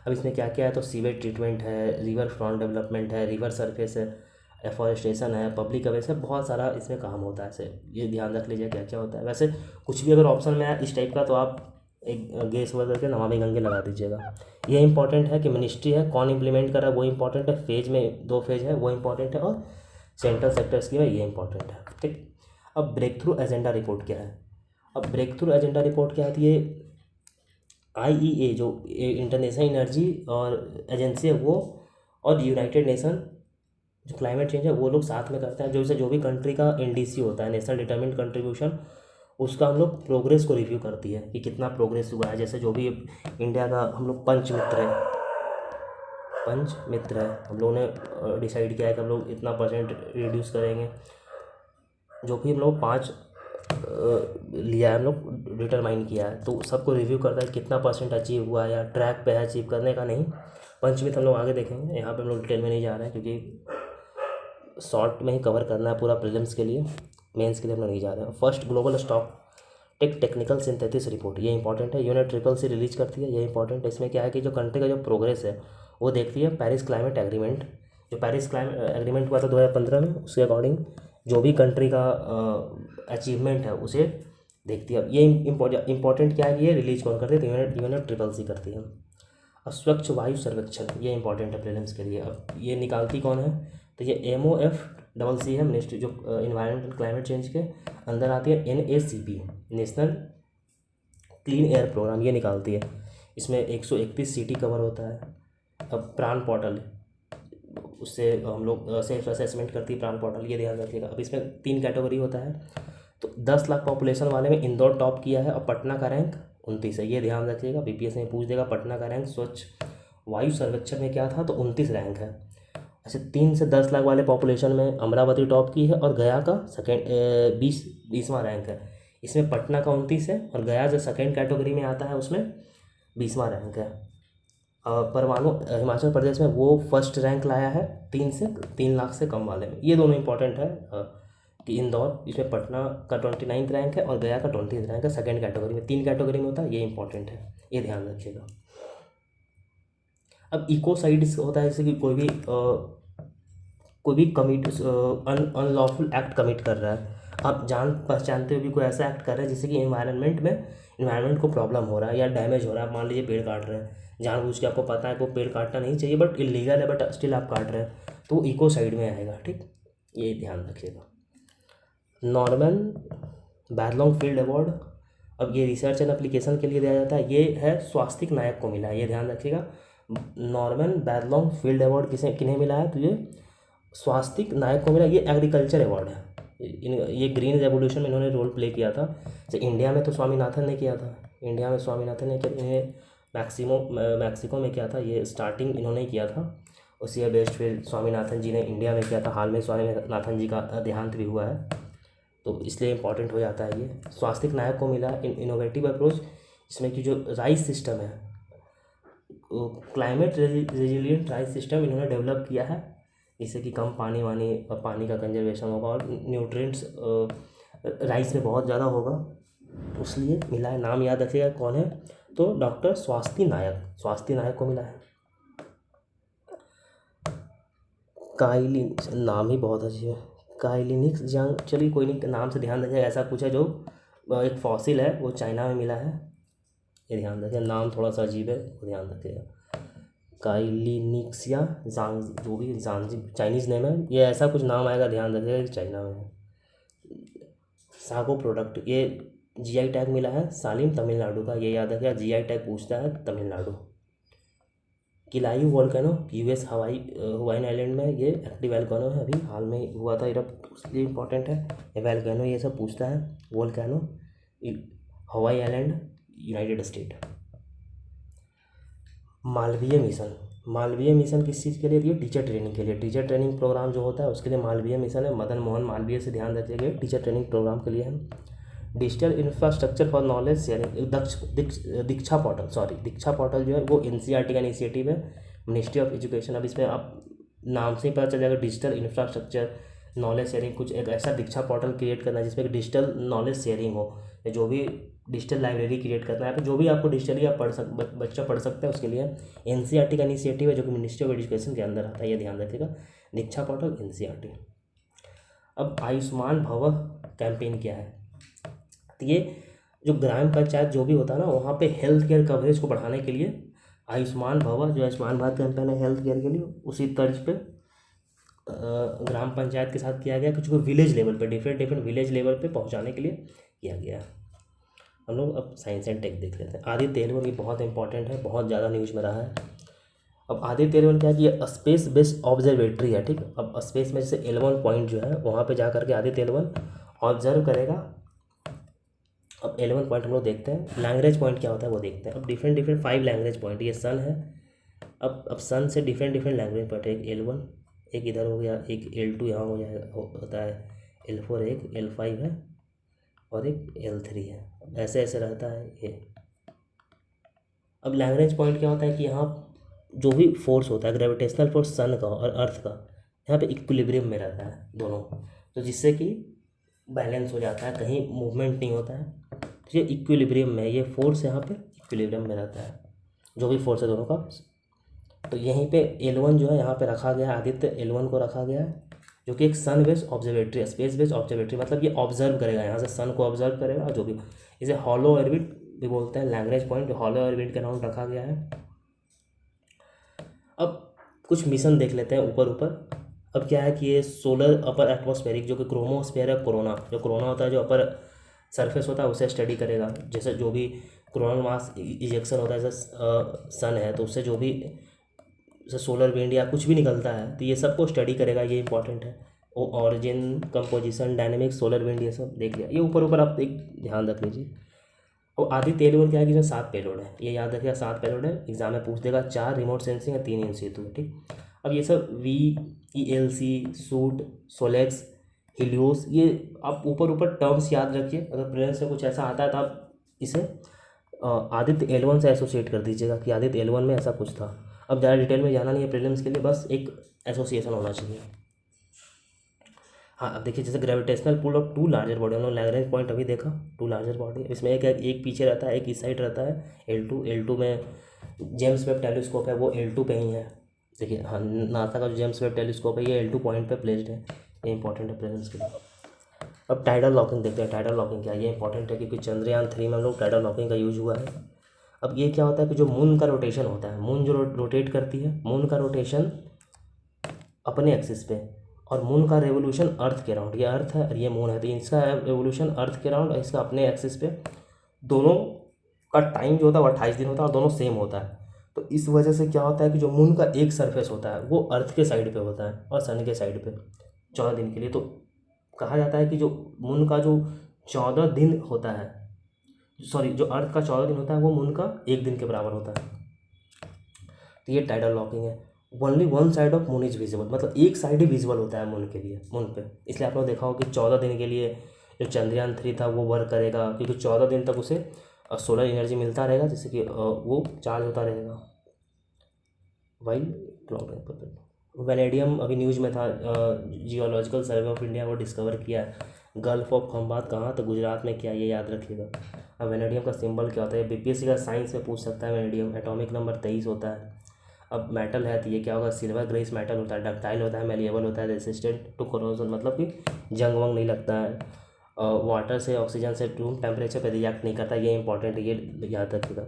अब इसमें क्या क्या है? तो सीवेज ट्रीटमेंट है, रिवर फ्रंट डेवलपमेंट है, रिवर सरफेस है, एफॉरेस्टेशन है, पब्लिक अवेयरनेस है, बहुत सारा इसमें काम होता है। ऐसे ये ध्यान रख लीजिए क्या क्या होता है। वैसे कुछ भी अगर ऑप्शन में आए इस टाइप का तो आप एक गेस वर्क करके नमामि गंगे लगा दीजिएगा। ये इंपॉर्टेंट है कि मिनिस्ट्री है, कौन इम्प्लीमेंट कर रहा है वो इंपॉर्टेंट है, फेज में 2 फेज है वो इंपॉर्टेंट है, और सेंट्रल सेक्टर स्कीम है ये इंपॉर्टेंट है। ठीक। अब ब्रेक थ्रू एजेंडा रिपोर्ट क्या है? अब ब्रेक थ्रू एजेंडा रिपोर्ट क्या आती है? IEA जो इंटरनेशनल एनर्जी और एजेंसी है वो, और यूनाइटेड नेशन जो क्लाइमेट चेंज है वो लोग साथ में करते हैं। जो भी कंट्री का NDC होता है, नेशनल डिटरमिन्ड कंट्रीब्यूशन, उसका हम लोग प्रोग्रेस को रिव्यू करती है कि कितना प्रोग्रेस हुआ है। जैसे जो भी इंडिया का हम लोग पंच मित्र है, हम लोगों ने डिसाइड किया है कि हम लोग इतना % रिड्यूस करेंगे। जो भी हम लोग 5 लिया है, हम लोग डिटरमाइन किया है, तो सबको रिव्यू करता है कितना % अचीव हुआ है या ट्रैक पे है अचीव करने का। नहीं, पंचमित हम लोग आगे देखेंगे, यहाँ पे हम लोग डिटेल में नहीं जा रहे हैं क्योंकि शॉर्ट में ही कवर करना है पूरा प्रीलिम्स के लिए। मेंस के लिए हम लोग नहीं जा रहे हैं। First global stock technical synthesis report, ये इंपॉर्टेंट है, यूनिट CCC रिलीज करती है, ये इंपॉर्टेंट है। इसमें क्या है कि जो कंट्री का जो प्रोग्रेस है वो देखती है पेरिस क्लाइमेट एग्रीमेंट, जो पेरिस क्लाइमेट एग्रीमेंट हुआ था 2015 में, उसके अकॉर्डिंग जो भी कंट्री का अचीवमेंट है उसे देखती है। अब ये इंपॉर्टेंट क्या है कि ये रिलीज कौन करती है? तो यूनिट CCC करती है। अब स्वच्छ वायु सर्वेक्षण, ये इंपॉर्टेंट है प्रीलिम्स के लिए। अब ये निकालती कौन है? तो ये MOFCC है, मिनिस्ट्री जो इन्वायरमेंट एंड क्लाइमेट चेंज के अंदर आती है। NACP national clean air programme, ये निकालती है। इसमें 131 सिटी कवर होता है। अब प्राण पोर्टल, उससे हम लोग सेल्फ असेसमेंट करती है प्राण पोर्टल, ये ध्यान रखिएगा। अब इसमें 3 कैटेगरी होता है। तो 10 लाख पॉपुलेशन वाले में इंदौर टॉप किया है और पटना का रैंक 29 है, ये ध्यान रखिएगा। BPS में पूछ देगा पटना का रैंक स्वच्छ वायु सर्वेक्षण में क्या था, तो 29 रैंक है। अच्छा, 3 से 10 लाख वाले पॉपुलेशन में अमरावती टॉप की है और गया का सेकेंड 20वां रैंक है। इसमें पटना का 29 है और गया जो सेकेंड कैटेगरी में आता है उसमें 20वां रैंक है। परमाणु हिमाचल प्रदेश में वो फर्स्ट रैंक लाया है 3 लाख से कम वाले में। ये दोनों इंपॉर्टेंट है कि इंदौर, इसमें पटना का 29 रैंक है और गया का 20 रैंक है सेकेंड कैटेगरी में। 3 कैटेगरी में होता है, ये इंपॉर्टेंट है, ये ध्यान रखिएगा। अब इकोसाइड्स होता है, जैसे कि कोई भी कमिट अनलॉफुल एक्ट कमिट कर रहा है, आप जान पहचानते हुए भी कोई ऐसा एक्ट कर रहे हैं जिससे कि इन्वायरमेंट को प्रॉब्लम हो रहा है या डैमेज हो रहा है। मान लीजिए पेड़ काट रहे हैं, जानबूझ के आपको पता है कि वो पेड़ काटना नहीं चाहिए बट इलीगल है, बट स्टिल आप काट रहे हैं, तो वो इकोसाइड में आएगा। ठीक, ये ध्यान रखिएगा। नॉर्मन बैरलॉन्ग फील्ड अवार्ड, अब ये रिसर्च एंड एप्लीकेशन के लिए दिया जाता है, ये है स्वास्तिक नायक को मिला है, ये ध्यान रखिएगा। नॉर्मन बैरलॉन्ग फील्ड अवार्ड किन्हें मिला है? तो ये स्वास्तिक नायक को मिला। ये एग्रीकल्चर अवार्ड है। ये ग्रीन रेवोल्यूशन में इन्होंने रोल प्ले किया था। जैसे इंडिया में तो स्वामीनाथन ने किया था, इन्हें मैक्सिको में किया था, ये स्टार्टिंग इन्होंने किया था। उसी है बेस्ट फिर स्वामीनाथन जी ने इंडिया में किया था। हाल में स्वामीनाथन जी का देहांत भी हुआ है, तो इसलिए इम्पॉर्टेंट हो जाता है। ये स्वास्तिक नायक को मिला इनोवेटिव अप्रोच, इसमें कि जो राइस सिस्टम है, क्लाइमेट रेजिलिएंट राइस सिस्टम इन्होंने डेवलप किया है, जिससे कि कम पानी का कंजर्वेशन होगा और न्यूट्रिएंट्स राइस में बहुत ज़्यादा होगा, इसलिए मिला है। नाम याद रखिएगा कौन है, तो डॉक्टर स्वास्ति नायक को मिला है। काइलिन, नाम ही बहुत अजीब है, काइलिनिक्स जंग, चलिए कोई नहीं, नाम से ध्यान रखिएगा। ऐसा कुछ है जो एक फॉसिल है, वो चाइना में मिला है, ये ध्यान रखिएगा। नाम थोड़ा सा अजीब है, वो ध्यान रखिएगा। काइलिनिक्सिया जांग, जो भी जांजी चाइनीज़ नेम है, ये ऐसा कुछ नाम आएगा, ध्यान रखिएगा कि चाइना में है। सागो प्रोडक्ट, ये GI टैग मिला है सालिम तमिलनाडु का, ये याद रखिएगा, GI टैग पूछता है Tamil Nadu. किलायू volcano US Hawaii island में, ये एक्टिव वोल्केनो है, अभी हाल में हुआ था इरप्ट, इसलिए इंपॉर्टेंट है। ये वोल्केनो ये सब पूछता है। Volcano Hawaii island United state. Malviya mission किस चीज़ के लिए? ये टीचर ट्रेनिंग के लिए। टीचर ट्रेनिंग प्रोग्राम जो होता है उसके लिए मालवीय मिशन है। मदन मोहन मालवीय से ध्यान रखिएगा, टीचर ट्रेनिंग प्रोग्राम के लिए है। Digital infrastructure for knowledge sharing, Diksha portal जो है वो एनसीईआरटी का इनिशिएटिव है, मिनिस्ट्री ऑफ एजुकेशन। अब इसमें आप नाम से ही पता चल जाएगा, डिजिटल इंफ्रास्ट्रक्चर नॉलेज शेयरिंग, कुछ एक ऐसा दीक्षा पोर्टल क्रिएट करना है जिसमें डिजिटल नॉलेज शेयरिंग हो। जो भी डिजिटल लाइब्रेरी क्रिएट करना है, जो भी आपको डिजिटली आप बच्चा पढ़ सकता है उसके लिए एनसीईआरटी का इनिशिएटिव है, जो कि मिनिस्ट्री ऑफ एजुकेशन के अंदर आता है, ये ध्यान रखिएगा, दीक्षा पोर्टल एनसीईआरटी। अब आयुष्मान भव कैंपेन क्या है? तो ये जो ग्राम पंचायत जो भी होता है ना, वहाँ पे हेल्थ केयर कवरेज को बढ़ाने के लिए आयुष्मान भव, जो आयुष्मान भारत कैंपेन है हेल्थ केयर के लिए, उसी तर्ज पे ग्राम पंचायत के साथ किया गया, कुछ को विलेज लेवल पे, डिफरेंट विलेज लेवल पे पहुँचाने के लिए किया गया। हम लोग अब साइंस एंड टेक देख लेते हैं। आदित्य एल1 ये बहुत इंपॉर्टेंट है, बहुत ज़्यादा न्यूज़ में रहा है। अब आदित्य एल1 क्या है कि ये स्पेस बेस्ड ऑब्जर्वेटरी है, ठीक। अब स्पेस में जैसे L1 पॉइंट जो है वहाँ पे जा करके आदित्य एल1 ऑब्जर्व करेगा। अब L1 पॉइंट हम लोग देखते हैं, लैंग्वेज पॉइंट क्या होता है वो देखते हैं। अब डिफरेंट 5 लैंग्वेज पॉइंट, ये सन है। अब सन से डिफरेंट लैंग्वेज पॉइंट, एक L1, एक इधर हो गया, एक L2 यहाँ हो जाएगा, होता है L4, एक L5 है और एक L3 है, ऐसे ऐसे रहता है ये। अब लैंग्वेज पॉइंट क्या होता है कि यहाँ जो भी फोर्स होता है, ग्रेविटेशनल फोर्स सन का और अर्थ का, यहाँ पे इक्विलिब्रियम में रहता है दोनों, तो जिससे कि बैलेंस हो जाता है, कहीं मूवमेंट नहीं होता है, तो ये इक्विलिब्रियम में, ये फोर्स यहाँ पे इक्विलिब्रियम में रहता है, जो भी फोर्स है दोनों का। तो यहीं पे L1 जो है यहाँ पे रखा गया है, आदित्य L1 को रखा गया है, जो कि एक sun based observatory, space based observatory, मतलब ये ऑब्जर्व करेगा, यहाँ से सन को ऑब्जर्व करेगा, जो भी इसे हॉलो ऑर्बिट भी बोलते हैं, लैंग्वेज पॉइंट हॉलो ऑर्बिट के नाम रखा गया है। अब कुछ मिशन देख लेते हैं ऊपर। अब क्या है कि ये सोलर अपर एटमॉस्फेरिक, जो कि क्रोमोस्फेयर है, कोरोना जो कोरोना होता है, जो अपर सरफेस होता है उसे स्टडी करेगा। जैसे जो भी कोरोनल मास इजेक्शन होता है, जैसे सन है तो उससे जो भी जैसे सोलर विंड या कुछ भी निकलता है, तो ये सबको स्टडी करेगा, ये इंपॉर्टेंट है। Origin, composition, dynamics, solar wind, ये सब देख लिया, ये ऊपर आप एक ध्यान रख लीजिए। और आदित्य एल1 क्या है कि इसमें 7 पेलोड है, ये याद रखिएगा, 7 पेलोड है। एग्जाम में पूछ देगा, 4 रिमोट सेंसिंग है, 3 इन सीटू है, ठीक। अब ये सब VELC, सूट, सोलेक्स, हिलियोस, ये आप ऊपर टर्म्स याद रखिए। अगर प्रेजेंस में कुछ ऐसा आता है तो आप इसे आदित्य एल1 से एसोसिएट कर दीजिएगा कि आदित्य एल1 में ऐसा कुछ था। अब ज़्यादा डिटेल में जाना नहीं है प्रीलिम्स के लिए, बस एक एसोसिएशन होना चाहिए। हाँ, अब देखिए जैसे gravitational pull of 2 larger body, हम लोग लैग्रेंज पॉइंट अभी देखा, 2 लार्जर बॉडी, इसमें एक पीछे रहता है, एक इस साइड रहता है, L2 में जेम्स वेब टेलीस्कोप है, वो L2 पे ही है। देखिए हाँ, नासा का जो जेम्स वेब टेलीस्कोप है ये L2 पॉइंट पे प्लेस्ड है, ये इंपॉर्टेंट है प्रेजेंस के लिए। अब टाइडल लॉकिंग देखते हैं, टाइडल लॉकिंग क्या है, ये इंपॉर्टेंट है क्योंकि चंद्रयान 3 में हम लोग टाइडल लॉकिंग का यूज हुआ है। अब ये क्या होता है कि जो मून का रोटेशन होता है, मून जो रोटेट करती है, मून का रोटेशन अपने एक्सिस पे, और मून का रेवोल्यूशन अर्थ के राउंड, ये अर्थ है और ये मून है, तो इसका रेवोल्यूशन अर्थ के राउंड और इसका अपने एक्सिस पे, दोनों का टाइम जो होता है वो 28 दिन होता है और दोनों सेम होता है। तो इस वजह से क्या होता है कि जो मून का एक सरफेस होता है वो अर्थ के साइड पे होता है और सन के साइड पे 14 दिन के लिए। तो कहा जाता है कि जो मून का जो 14 दिन होता है, सॉरी जो अर्थ का 14 दिन होता है वो मून का 1 दिन के बराबर होता है। तो ये टाइडल लॉकिंग है। Only one side of moon is visible, मतलब एक साइड ही विजिबल होता है मून के लिए, मून पे। इसलिए आप लोग देखा होगा कि 14 दिन के लिए जो चंद्रयान 3 था वो वर्क करेगा, क्योंकि 14 दिन तक उसे सोलर एनर्जी मिलता रहेगा, जिससे कि वो चार्ज होता रहेगा। वेनेडियम अभी न्यूज़ में था, जियोलॉजिकल सर्वे ऑफ इंडिया वो डिस्कवर किया है। गल्फ ऑफ खंबात कहाँ, तो गुजरात में, क्या ये याद रखिएगा। अब वेनेडियम का सिंबल क्या होता है, बीपीएससी का साइंस में पूछ सकता है। वेनेडियम एटॉमिक नंबर 23 होता है। अब मेटल है तो ये क्या होगा, सिल्वर ग्रेस मेटल होता है, डक्टाइल होता है, मेलिएबल होता है, रेसिस्टेंट टू कोरोजन, मतलब कि जंग वंग नहीं लगता है, वाटर से, ऑक्सीजन से रूम टेम्परेचर पर रिएक्ट नहीं करता, ये इंपॉर्टेंट है, ये याद रखिएगा।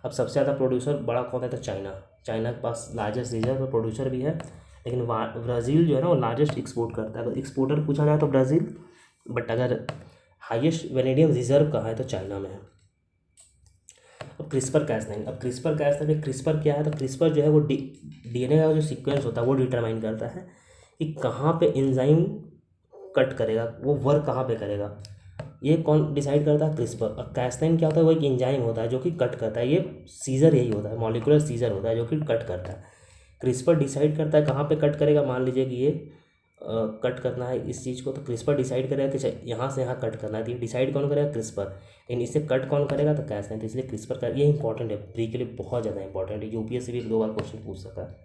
अब सबसे ज़्यादा प्रोड्यूसर बड़ा कौन है, तो चाइना के पास लार्जेस्ट रिजर्व प्रोड्यूसर भी है, लेकिन ब्राज़ील जो है ना वो लार्जेस्ट एक्सपोर्ट करता है। अगर एक्सपोर्टर पूछा जाए तो ब्राज़ील, बट अगर हाईएस्ट वेनेडियम रिजर्व कहाँ है तो चाइना में है। अब क्रिस्पर-Cas9, अब क्रिस्पर-Cas9 क्रिस्पर क्या है, तो क्रिस्पर जो है वो डीएनए का जो सीक्वेंस होता है वो डिटरमाइन करता है कि कहाँ पे एंजाइम कट करेगा, वो वर्क कहाँ पे करेगा। ये कौन डिसाइड करता है? क्रिस्पर। और कैसनाइन क्या होता है? वो एक एंजाइम होता है जो कि कट करता है, ये सीजर यही होता है, मॉलिकुलर सीजर होता है जो कि कट करता है। क्रिस्पर डिसाइड करता है कहाँ पे कट करेगा। मान लीजिए कि ये कट करना है इस चीज़ को, तो क्रिस्पर डिसाइड करेगा कि यहाँ से यहाँ कट करना है, तो ये डिसाइड कौन करेगा? क्रिस्पर। लेकिन इसे कट कौन करेगा? तो कैसनाइन। तो इसलिए क्रिस्पर का ये इंपॉर्टेंट है, प्री के लिए बहुत ज़्यादा इंपॉर्टेंट है, यूपीएससी भी 2 बार क्वेश्चन पूछ सका है,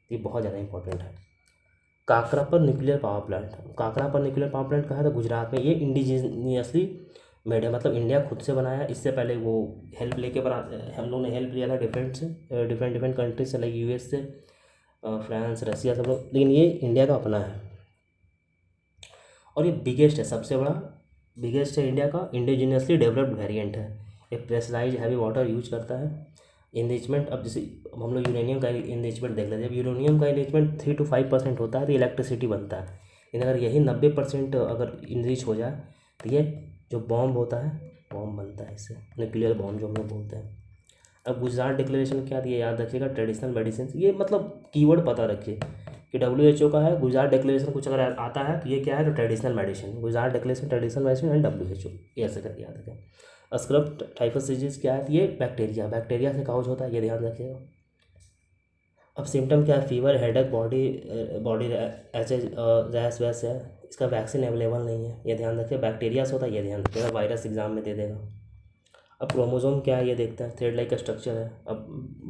ये बहुत ज़्यादा इंपॉर्टेंट है। Kakrapar nuclear power plant. Kakrapar nuclear power plant कहाँ है? तो गुजरात में। ये इंडिजीनियसली मेड है, मतलब इंडिया खुद से बनाया। इससे पहले वो हेल्प लेके बना, हम लोग ने हेल्प लिया था डिफरेंट से, डिफरेंट कंट्रीज से, लाइक यूएस से, फ्रांस, रसिया, सब लोग, लेकिन ये इंडिया का अपना है। और ये बिगेस्ट है, सबसे बड़ा बिगेस्ट है इंडिया का, इंडिजीनियसली डेवलप्ड वेरिएंट है। ये प्रेशराइज हैवी वाटर यूज करता है। इन्रिचमेंट, अब जैसे हम लोग यूरेनियम का इन्रिचमेंट देख लेते हैं। जब यूरेनियम का इन्रिचमेंट 3 to 5% होता है तो इलेक्ट्रिसिटी बनता है। लेकिन अगर यही 90% अगर इनरीच हो जाए तो ये जो बॉम्ब होता है, बॉम्ब बनता है इससे, न्यूक्लियर बॉम्ब जो हम लोग बोलते हैं। अब गुजरात डिक्लेरेशन क्या दिया याद रखिएगा, ट्रेडिशनल मेडिसिन। ये मतलब कीवर्ड पता रखिए कि WHO का है। गुजरात डिक्लेरेशन कुछ अगर आता है तो ये क्या है? तो traditional medicine, Gujarat declaration traditional medicine and WHO, ये ऐसे करके याद रखें। स्क्रब टाइफस डिजीज क्या है? तो ये बैक्टीरिया से काउज होता है, ये ध्यान रखिएगा। अब सिम्टम क्या है? फीवर, हेडेक, बॉडी रैश वैस है। इसका वैक्सीन अवेलेबल नहीं है, ये ध्यान रखिए। बैक्टीरिया से होता है, ये ध्यान रखिएगा, वायरस एग्जाम में दे देगा। अब क्रोमोसोम क्या है ये देखते हैं। थ्रेड लाइक का स्ट्रक्चर है। अब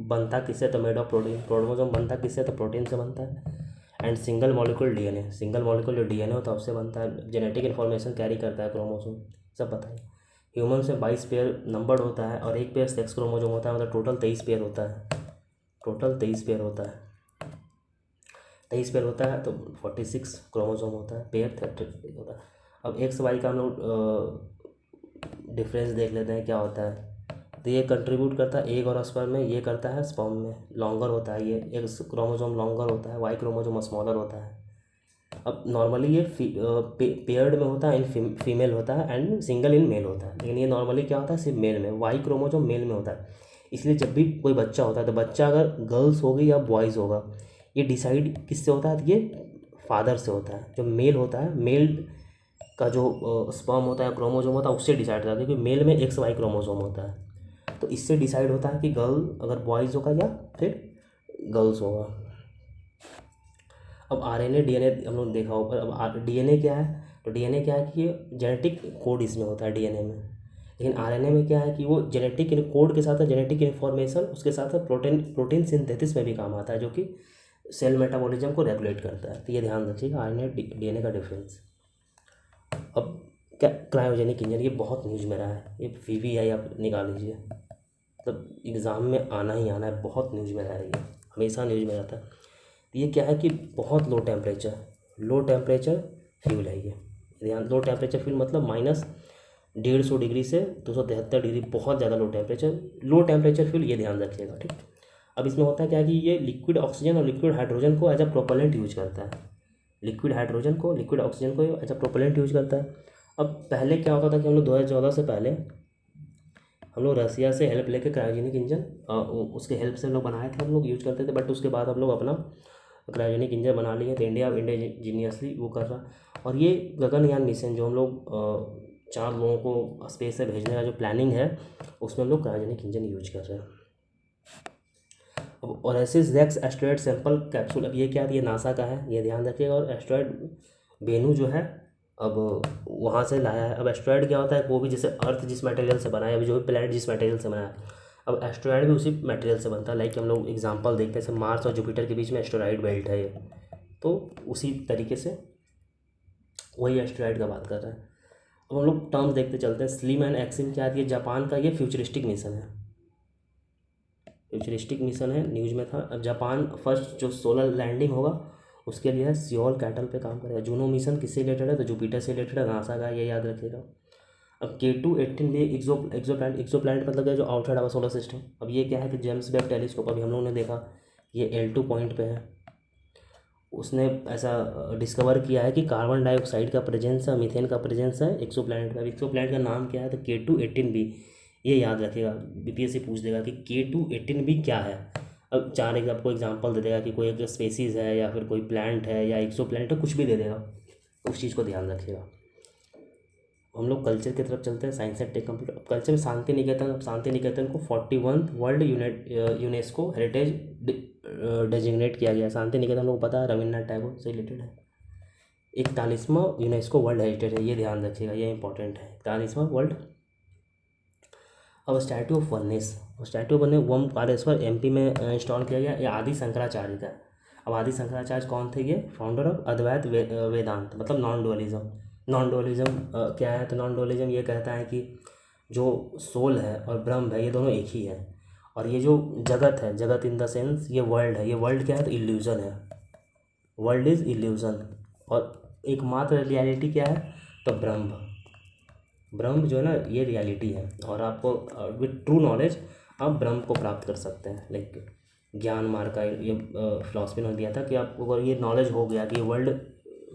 बनता किससे? तो मेड ऑफ प्रोटीन। क्रोमोसोम बनता किससे? तो प्रोटीन से बनता है। And single molecule DNA, single molecule जो डीएनए होता है उससे बनता है। जेनेटिक इन्फॉर्मेशन कैरी करता है क्रोमोसोम, सब बताइए। ह्यूमन से 22 पेयर नंबर्ड होता है और 1 पेयर सेक्स क्रोमोसोम होता है, मतलब टोटल 23 पेयर होता है। टोटल 23 पेयर होता है, 23 पेयर होता है, तो 46 क्रोमोसोम होता है, पेयर 30 होता है। अब एक्स वाई का हम लोग डिफरेंस देख लेते हैं क्या होता है। तो ये कंट्रीब्यूट करता है एग और स्पर्म में, ये करता है स्पर्म में, लॉन्गर होता है। ये एक्स क्रोमोसोम लॉन्गर होता है, वाई क्रोमोसोम स्मॉलर होता है। अब नॉर्मली ये पेयर्ड में होता है, इन फीमेल होता है, एंड सिंगल इन मेल होता है। लेकिन ये नॉर्मली क्या होता है? सिर्फ मेल में, वाई क्रोमोसोम मेल में होता है। इसलिए जब भी कोई बच्चा होता है तो बच्चा अगर गर्ल्स होगी या बॉयज़ होगा, ये डिसाइड किससे होता है? तो ये फादर से होता है। जो मेल होता है, मेल का जो स्पर्म होता है, क्रोमोसोम होता है, उससे डिसाइड होता है, क्योंकि मेल में एक्स वाई क्रोमोसोम होता है। तो इससे डिसाइड होता है कि गर्ल अगर बॉयज़ होगा या फिर गर्ल्स होगा। अब आरएनए डीएनए हम लोग देखा ऊपर। अब डीएनए क्या है? तो डीएनए क्या है कि ये जेनेटिक कोड इसमें होता है डीएनए में। लेकिन आरएनए में क्या है कि वो जेनेटिक कोड के साथ साथ जेनेटिक इन्फॉर्मेशन, उसके साथ साथ प्रोटीन सिंथेसिस में भी काम आता है, जो कि सेल मेटाबॉलिज्म को रेगुलेट करता है। तो ये ध्यान रखिएगा आरएनए डीएनए का डिफरेंस। अब क्या क्रायोजेनिक इंजन, ये बहुत न्यूज़ में रहा है, ये VVI आप निकाल लीजिए, मतलब एग्ज़ाम में आना ही आना है, बहुत न्यूज़ में रहा है, ये हमेशा न्यूज़ में रहता है। तो ये क्या है कि बहुत लो टेम्परेचर फ्यूल है ये। ध्यान, लो टेम्परेचर फ्यूल मतलब -150 डिग्री से 273 डिग्री, बहुत ज़्यादा लो टेम्परेचर फ्यूल, ये ध्यान रखिएगा, ठीक। अब इसमें होता है क्या कि ये लिक्विड ऑक्सीजन और लिक्विड हाइड्रोजन को एज अ प्रोपेलेंट यूज करता है। लिक्विड ऑक्सीजन को एज अ प्रोपेलेंट यूज करता है। अब पहले क्या होता था कि हम लोग 2014 से पहले हम लोग रसिया से हेल्प लेके क्रायोजेनिक इंजन, उसके हेल्प से हम लोग बनाए थे, हम लोग यूज करते थे। बट उसके बाद हम लोग अपना क्रायोजेनिक इंजन बना लिए। तो इंडिया इंडिजीनियसली वो कर रहा। और ये गगनयान मिशन जो हम लोग 4 लोगों को स्पेस से भेजने का जो प्लानिंग है, उसमें हम लोग क्रायोजेनिक इंजन यूज कर रहे हैं। अब ओरेसिस रेक्स एस्ट्रॉयड सैंपल कैप्सूल, अब ये क्या है? ये नासा का है, ये ध्यान रखिएगा। और एस्ट्रॉयड वेनू जो है अब वहाँ से लाया है। अब एस्ट्रॉयड क्या होता है? वो भी जैसे अर्थ जिस मटेरियल से बना है, अभी जो भी प्लैनेट जिस मटेरियल से बना है, अब एस्ट्रॉयड भी उसी मटेरियल से बनता है। लाइक हम लोग एग्जांपल देखते हैं, जैसे मार्स और जुपिटर के बीच में एस्ट्रॉयड बेल्ट है ये, तो उसी तरीके से वही एस्ट्रॉयड का बात कर रहे हैं। अब हम लोग टर्म्स देखते चलते हैं। स्लिम एंड एक्सिम क्या है? जापान का ये फ्यूचरिस्टिक मिशन है, न्यूज़ में था। अब जापान फर्स्ट जो सोलर लैंडिंग होगा उसके लिए है, सियोल कैटल पे काम करेगा। जूनो मिशन किससे रिलेटेड है? तो जुपिटर से रिलेटेड है, नासा का, ये याद रखिएगा। अब K2-18 भी एक्सो प्लैनेट मतलब है जो आउटसाइड आवर सोलर सिस्टम। अब ये क्या है कि जेम्स वेब टेलीस्कोप, अभी हम लोगों ने देखा ये L2 पॉइंट पे है। उसने ऐसा डिस्कवर किया है कि कार्बन डाइऑक्साइड का प्रेजेंस है, मीथेन का प्रेजेंस है एक्सो प्लैनेट में। अब एक्सो प्लैनेट का नाम क्या है? तो K2-18b, ये याद रखिएगा, BPSC पूछ देगा कि K2-18b क्या है। अब 4 आपको एग्जांपल दे देगा कि कोई एक स्पेसीज़ है या फिर कोई प्लांट है या एक्सो प्लैनेट है, कुछ भी दे देगा, उस चीज़ को ध्यान रखिएगा। हम लोग कल्चर की तरफ चलते हैं, science and tech computer. Culture में शांति निकेतन, अब शांति निकेतन को 41 वर्ल्ड यूनेस्को हेरिटेज डेजिग्नेट किया गया है। शांति निकेतन हम लोग को पता है रविन्द्रनाथ टैगोर से रिलेटेड है। 41वां यूनेस्को वर्ल्ड हेरिटेज है, ये ध्यान रखिएगा, ये इंपॉर्टेंट है, 41वां वर्ल्ड। अब statute of oneness, statute of oneness Omkareshwar MP में इंस्टॉल किया गया। ये आदि शंकराचार्य का है। अब आदि शंकराचार्य कौन थे? ये फाउंडर ऑफ अद्वैत वेदांत, मतलब नॉन डुअलिज्म। नॉन डुअलिज्म क्या है? तो नॉन डुअलिज्म ये कहता है कि जो सोल है और ब्रह्म है ये दोनों एक ही है, और ये जो जगत है, जगत इन द सेंस ये वर्ल्ड है, ये वर्ल्ड क्या है? तो इल्यूज़न है, वर्ल्ड इज़ इल्यूज़न। और एकमात्र रियलिटी क्या है? तो ब्रह्म, ब्रह्म जो है ना ये रियलिटी है। और आपको विद ट्रू नॉलेज आप ब्रह्म को प्राप्त कर सकते हैं। लाइक ज्ञान मार्ग का ये फिलॉसफी ने दिया था कि आपको अगर ये नॉलेज हो गया कि ये वर्ल्ड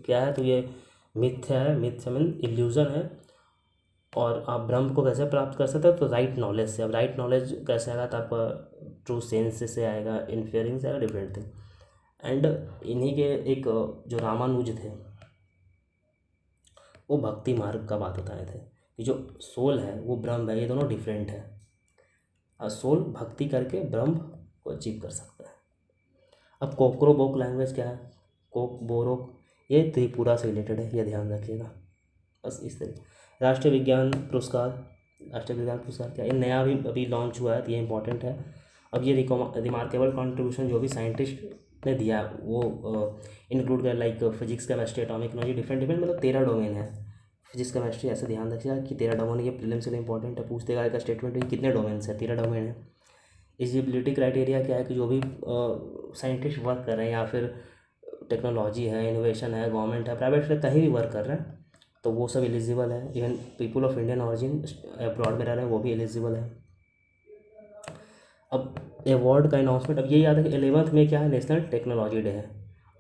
क्या है, तो ये मिथ्या है, मिथ्या मीन इल्यूज़न है, और आप ब्रह्म को कैसे प्राप्त कर सकते हो? तो राइट नॉलेज से। अब राइट नॉलेज कैसे आएगा? तो आपका ट्रू सेंस से आएगा, इन्फेयरिंग से आएगा, डिफरेंट थिंग। एंड इन्हीं के एक जो रामानुज थे वो भक्ति मार्ग का बात बताए थे कि जो सोल है वो ब्रह्म है, ये दोनों डिफरेंट है, और सोल भक्ति करके ब्रह्म को अचीव कर सकता है। अब कोकरोबोक लैंग्वेज क्या है? कोक बोरोक, ये त्रिपुरा से रिलेटेड है, ये ध्यान रखिएगा। बस इस तरह राष्ट्रीय विज्ञान पुरस्कार, राष्ट्रीय विज्ञान पुरस्कार क्या है? ये नया अभी लॉन्च हुआ है, तो ये इंपॉर्टेंट है। अब ये रिमार्केबल कॉन्ट्रीब्यूशन जो भी साइंटिस्ट ने दिया वो इंक्लूड कर, like physics, chemistry, atomic energy, different different, मतलब 13 डोमेन है। फिजिक्स केमिस्ट्री ऐसे ध्यान रखिएगा कि 13 डोमेन, ये प्रीलिम्स के लिए इंपॉर्टेंट है, पूछ देगा एक स्टेटमेंट है कितने डोमेन्स है, 13 डोमेन है। एलिजिबिलिटी क्राइटेरिया क्या है? कि जो भी साइंटिस्ट वर्क कर रहे हैं या फिर टेक्नोलॉजी है, इनोवेशन है, गवर्नमेंट है, प्राइवेट से कहीं भी वर्क कर रहे हैं तो वो सब एलिजिबल है। Even people of Indian origin abroad में रह रहे हैं वो भी एलिजिबल है। अब अवार्ड का अनाउंसमेंट, अब ये याद है कि 11th में क्या है? नेशनल टेक्नोलॉजी डे है,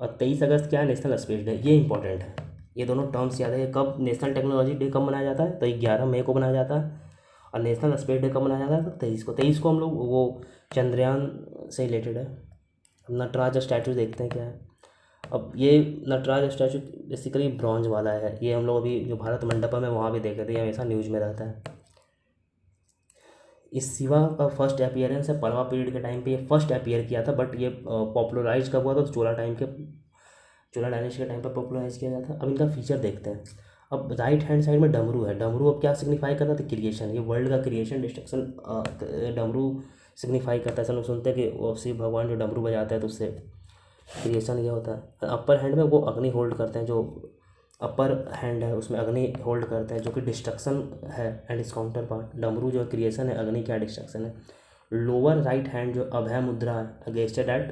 और 23 अगस्त क्या है? National space day. ये इंपॉर्टेंट है, ये दोनों टर्म्स याद है। कब नेशनल टेक्नोलॉजी डे कब मनाया जाता है? तो 11 मई को मनाया जाता है, और नेशनल स्पेस डे कब मनाया जाता है? तो 23 को। 23 को हम लोग वो चंद्रयान से रिलेटेड है। नटराज स्टैचू देखते हैं क्या है। अब ये नटराज स्टैचू बेसिकली ब्रॉन्ज वाला है, ये हम लोग अभी जो भारत मंडपम है वहाँ भी देखे थे, ये हमेशा न्यूज़ में रहता है। इस शिवा का फर्स्ट अपीयरेंस है पलवा पीरियड के टाइम पे, ये फर्स्ट अपीयर किया था, बट ये पॉपुलराइज कब हुआ था? तो चोला टाइम के, चोला डायनेस्टी के टाइम पर पॉपुलराइज किया गया था। अब इनका फीचर देखते हैं। अब राइट हैंड साइड में डमरू है, डमरू अब क्या सिग्निफाई करता था? क्रिएशन, ये वर्ल्ड का क्रिएशन, डिस्ट्रक्शन डमरू सिग्निफाई करता है। ऐसा लोग सुनते हैं कि वो शिव भगवान जो डमरू बजाता है तो उससे क्रिएशन ये होता है। अपर हैंड में वो अग्नि होल्ड करते हैं, जो अपर हैंड है उसमें अग्नि होल्ड करते हैं, जो कि डिस्ट्रक्शन है, एंड इस काउंटर पार्ट डमरू जो क्रिएशन है, अग्नि क्या डिस्ट्रक्शन है। लोअर राइट हैंड जो अभय मुद्रा है, अगेंस्ट दैट,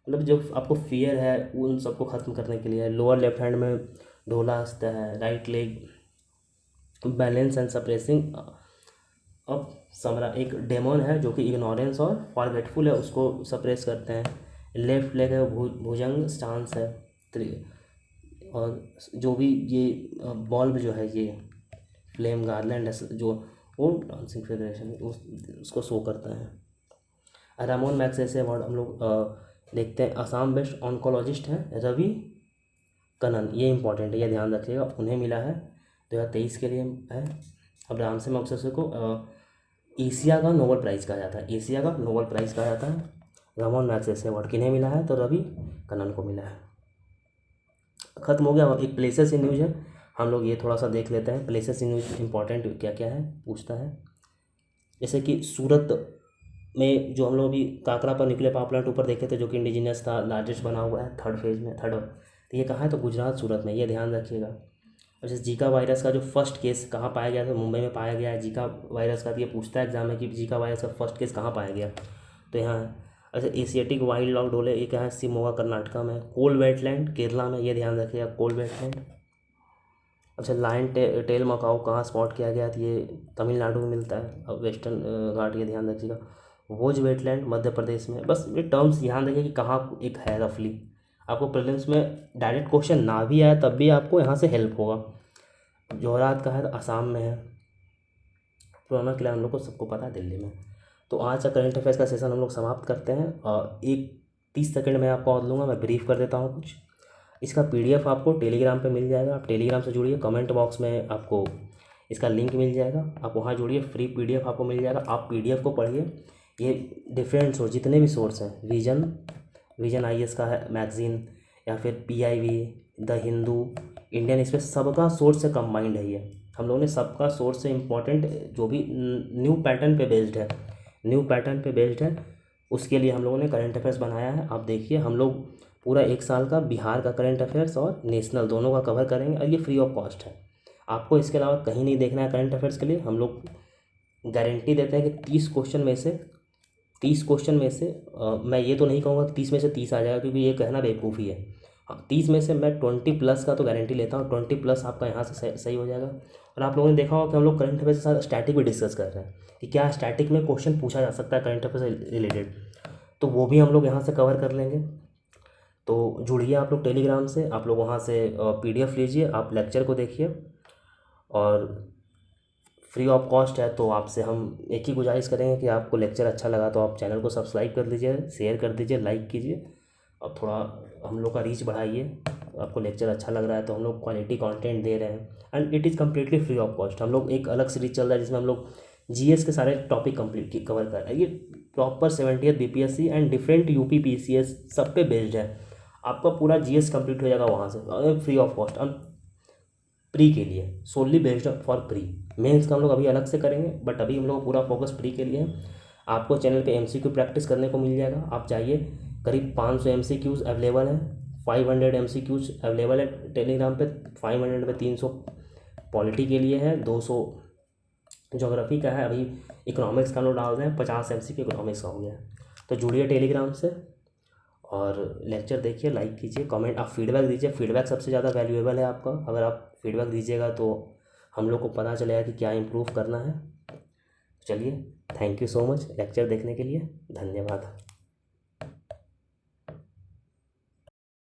मतलब जो आपको फियर है उन सबको ख़त्म करने के लिए है। लोअर लेफ्ट हैंड में ढोला हंसता है, right leg balance and suppressing. अब समरा एक डेमन है जो कि इग्नोरेंस और फॉरगेटफुल है, उसको सप्रेस करते हैं। लेफ्ट लेग है भुजंग स्टांस है, और जो भी ये बॉल्ब जो है ये फ्लेम गार्लैंड है जो वो डांसिंग फेडरेशन उसको शो करता है। रामोन मैग्सेसे अवार्ड हम लोग देखते हैं। असम बेस्ट ऑन्कोलॉजिस्ट हैं रवि कनन, ये इंपॉर्टेंट है, ये ध्यान रखिएगा, उन्हें मिला है 2023 के लिए है। अब रामसे मैग्सेसे को एशिया का नोबेल प्राइज़ कहा जाता है, एशिया का नोबेल प्राइज़ कहा जाता है। रामोन मैग्सेसे अवार्ड किन्हें मिला है? तो रवि कनन को मिला है। ख़त्म हो गया। एक प्लेसेस इन न्यूज है, हम लोग ये थोड़ा सा देख लेते हैं। प्लेसेस इन न्यूज इंपॉर्टेंट क्या क्या है पूछता है, जैसे कि सूरत में जो हम लोग अभी काकरा पर न्यूक्लियर पावर प्लांट ऊपर देखे थे जो कि इंडिजिनियस था, लार्जेस्ट बना हुआ है, थर्ड फेज में, थर्ड। तो ये कहाँ है? तो गुजरात सूरत में, ये ध्यान रखिएगा। और जैसे जीका वायरस का जो फर्स्ट केस कहाँ पाया गया था? मुंबई में पाया गया है जीका वायरस का। तो ये पूछता है एग्जाम में कि जीका वायरस का फर्स्ट केस कहाँ पाया गया? तो यहाँ है। अच्छा, एशियाटिक वाइल्ड लॉग डोले ये कहाँ है? सिमोगा कर्नाटका में। कोल वेटलैंड केरला में, ये ध्यान रखिएगा, कोल वेटलैंड। अच्छा, लायन टेल मकाओ कहाँ स्पॉट किया गया? तो ये तमिलनाडु में मिलता है, अब वेस्टर्न घाट, ये ध्यान रखिएगा। वोज वेटलैंड मध्य प्रदेश में। बस ये टर्म्स ध्यान रखिए कि कहाँ एक है रफली। आपको प्रीलिम्स में डायरेक्ट क्वेश्चन ना भी आए तब भी आपको यहाँ से हेल्प होगा। जोहरात का है तो आसाम में है। पुराना किला हम लोग को सबको पता है दिल्ली में। तो आज का करंट अफेयर्स का सेशन हम लोग समाप्त करते हैं। और एक 30 सेकंड में आपको और लूँगा, मैं ब्रीफ कर देता हूँ कुछ। इसका PDF आपको टेलीग्राम पे मिल जाएगा, आप टेलीग्राम से जुड़िए। कमेंट बॉक्स में आपको इसका लिंक मिल जाएगा, आप वहाँ जुड़िए, फ्री PDF आपको मिल जाएगा, आप PDF को पढ़िए। ये डिफरेंट सोर्स जितने भी सोर्स हैं, विजन IAS का है मैगज़ीन, या फिर PIV, the Hindu, Indian express, सबका सोर्स से कंबाइंड है ये। हम लोगों ने सबका सोर्स से इम्पोर्टेंट जो भी न्यू पैटर्न पे बेस्ड है, उसके लिए हम लोगों ने करंट अफेयर्स बनाया है। आप देखिए, हम लोग पूरा 1 साल का बिहार का करंट अफेयर्स और नेशनल दोनों का कवर करेंगे, और ये फ्री ऑफ कॉस्ट है। आपको इसके अलावा कहीं नहीं देखना है करंट अफेयर्स के लिए। हम लोग गारंटी देते हैं कि 30 क्वेश्चन में से मैं ये तो नहीं कहूँगा कि 30 में से 30 आ जाएगा, क्योंकि ये कहना बेवकूफ़ी है। हाँ, 30 में से मैं 20+ का तो गारंटी लेता हूँ, 20+ आपका यहाँ से सही हो जाएगा। और आप लोगों ने देखा होगा कि हम लोग करंट अफेयर्स के साथ स्टैटिक भी डिस्कस कर रहे हैं कि क्या स्टैटिक में क्वेश्चन पूछा जा सकता है करंट अफेयर से रिलेटेड, तो वो भी हम लोग यहाँ से कवर कर लेंगे। तो जुड़िए आप लोग टेलीग्राम से, आप लोग वहाँ से PDF लीजिए, आप लेक्चर को देखिए, और फ्री ऑफ कॉस्ट है। तो आपसे हम एक ही गुजारिश करेंगे कि आपको लेक्चर अच्छा लगा तो आप चैनल को सब्सक्राइब कर लीजिए, शेयर कर दीजिए, लाइक कीजिए, और थोड़ा हम लोग का रीच बढ़ाइए। आपको लेक्चर अच्छा लग रहा है तो हम लोग क्वालिटी कंटेंट दे रहे हैं, and it is completely free of cost. हम लोग एक अलग सीरीज चल रहा है जिसमें हम लोग GS के सारे टॉपिक कंप्लीट कवर कर रहे हैं। ये proper 70th BPSC and different UP PCS सब पे बेस्ड है। आपका पूरा GS कंप्लीट हो जाएगा वहाँ से, फ्री ऑफ कॉस्ट, प्री के लिए, सोनली बेस्ड फॉर प्री। मेंस का हम लोग अभी अलग से करेंगे, बट अभी हम लोग पूरा फोकस प्री के लिए है। आपको चैनल पे MCQ प्रैक्टिस करने को मिल जाएगा, आप जाइए, करीब 500 MCQs अवेलेबल हैं, 500 MCQs अवेलेबल है टेलीग्राम पे, 500 में 300 पॉलिटी के लिए है, 200 ज्योग्राफी का है, अभी इकोनॉमिक्स का हम लोग डाल रहे हैं, 50 MCQ इकोनॉमिक्स का हो गया है। तो जुड़िए टेलीग्राम से, और लेक्चर देखिए, लाइक कीजिए, कमेंट, आप फीडबैक दीजिए। फीडबैक सबसे ज़्यादा वैल्यूएबल है आपका। अगर आप फीडबैक दीजिएगा तो हम लोग को पता चलेगा कि क्या इम्प्रूव करना है। चलिए, thank you so much lecture देखने के लिए, धन्यवाद।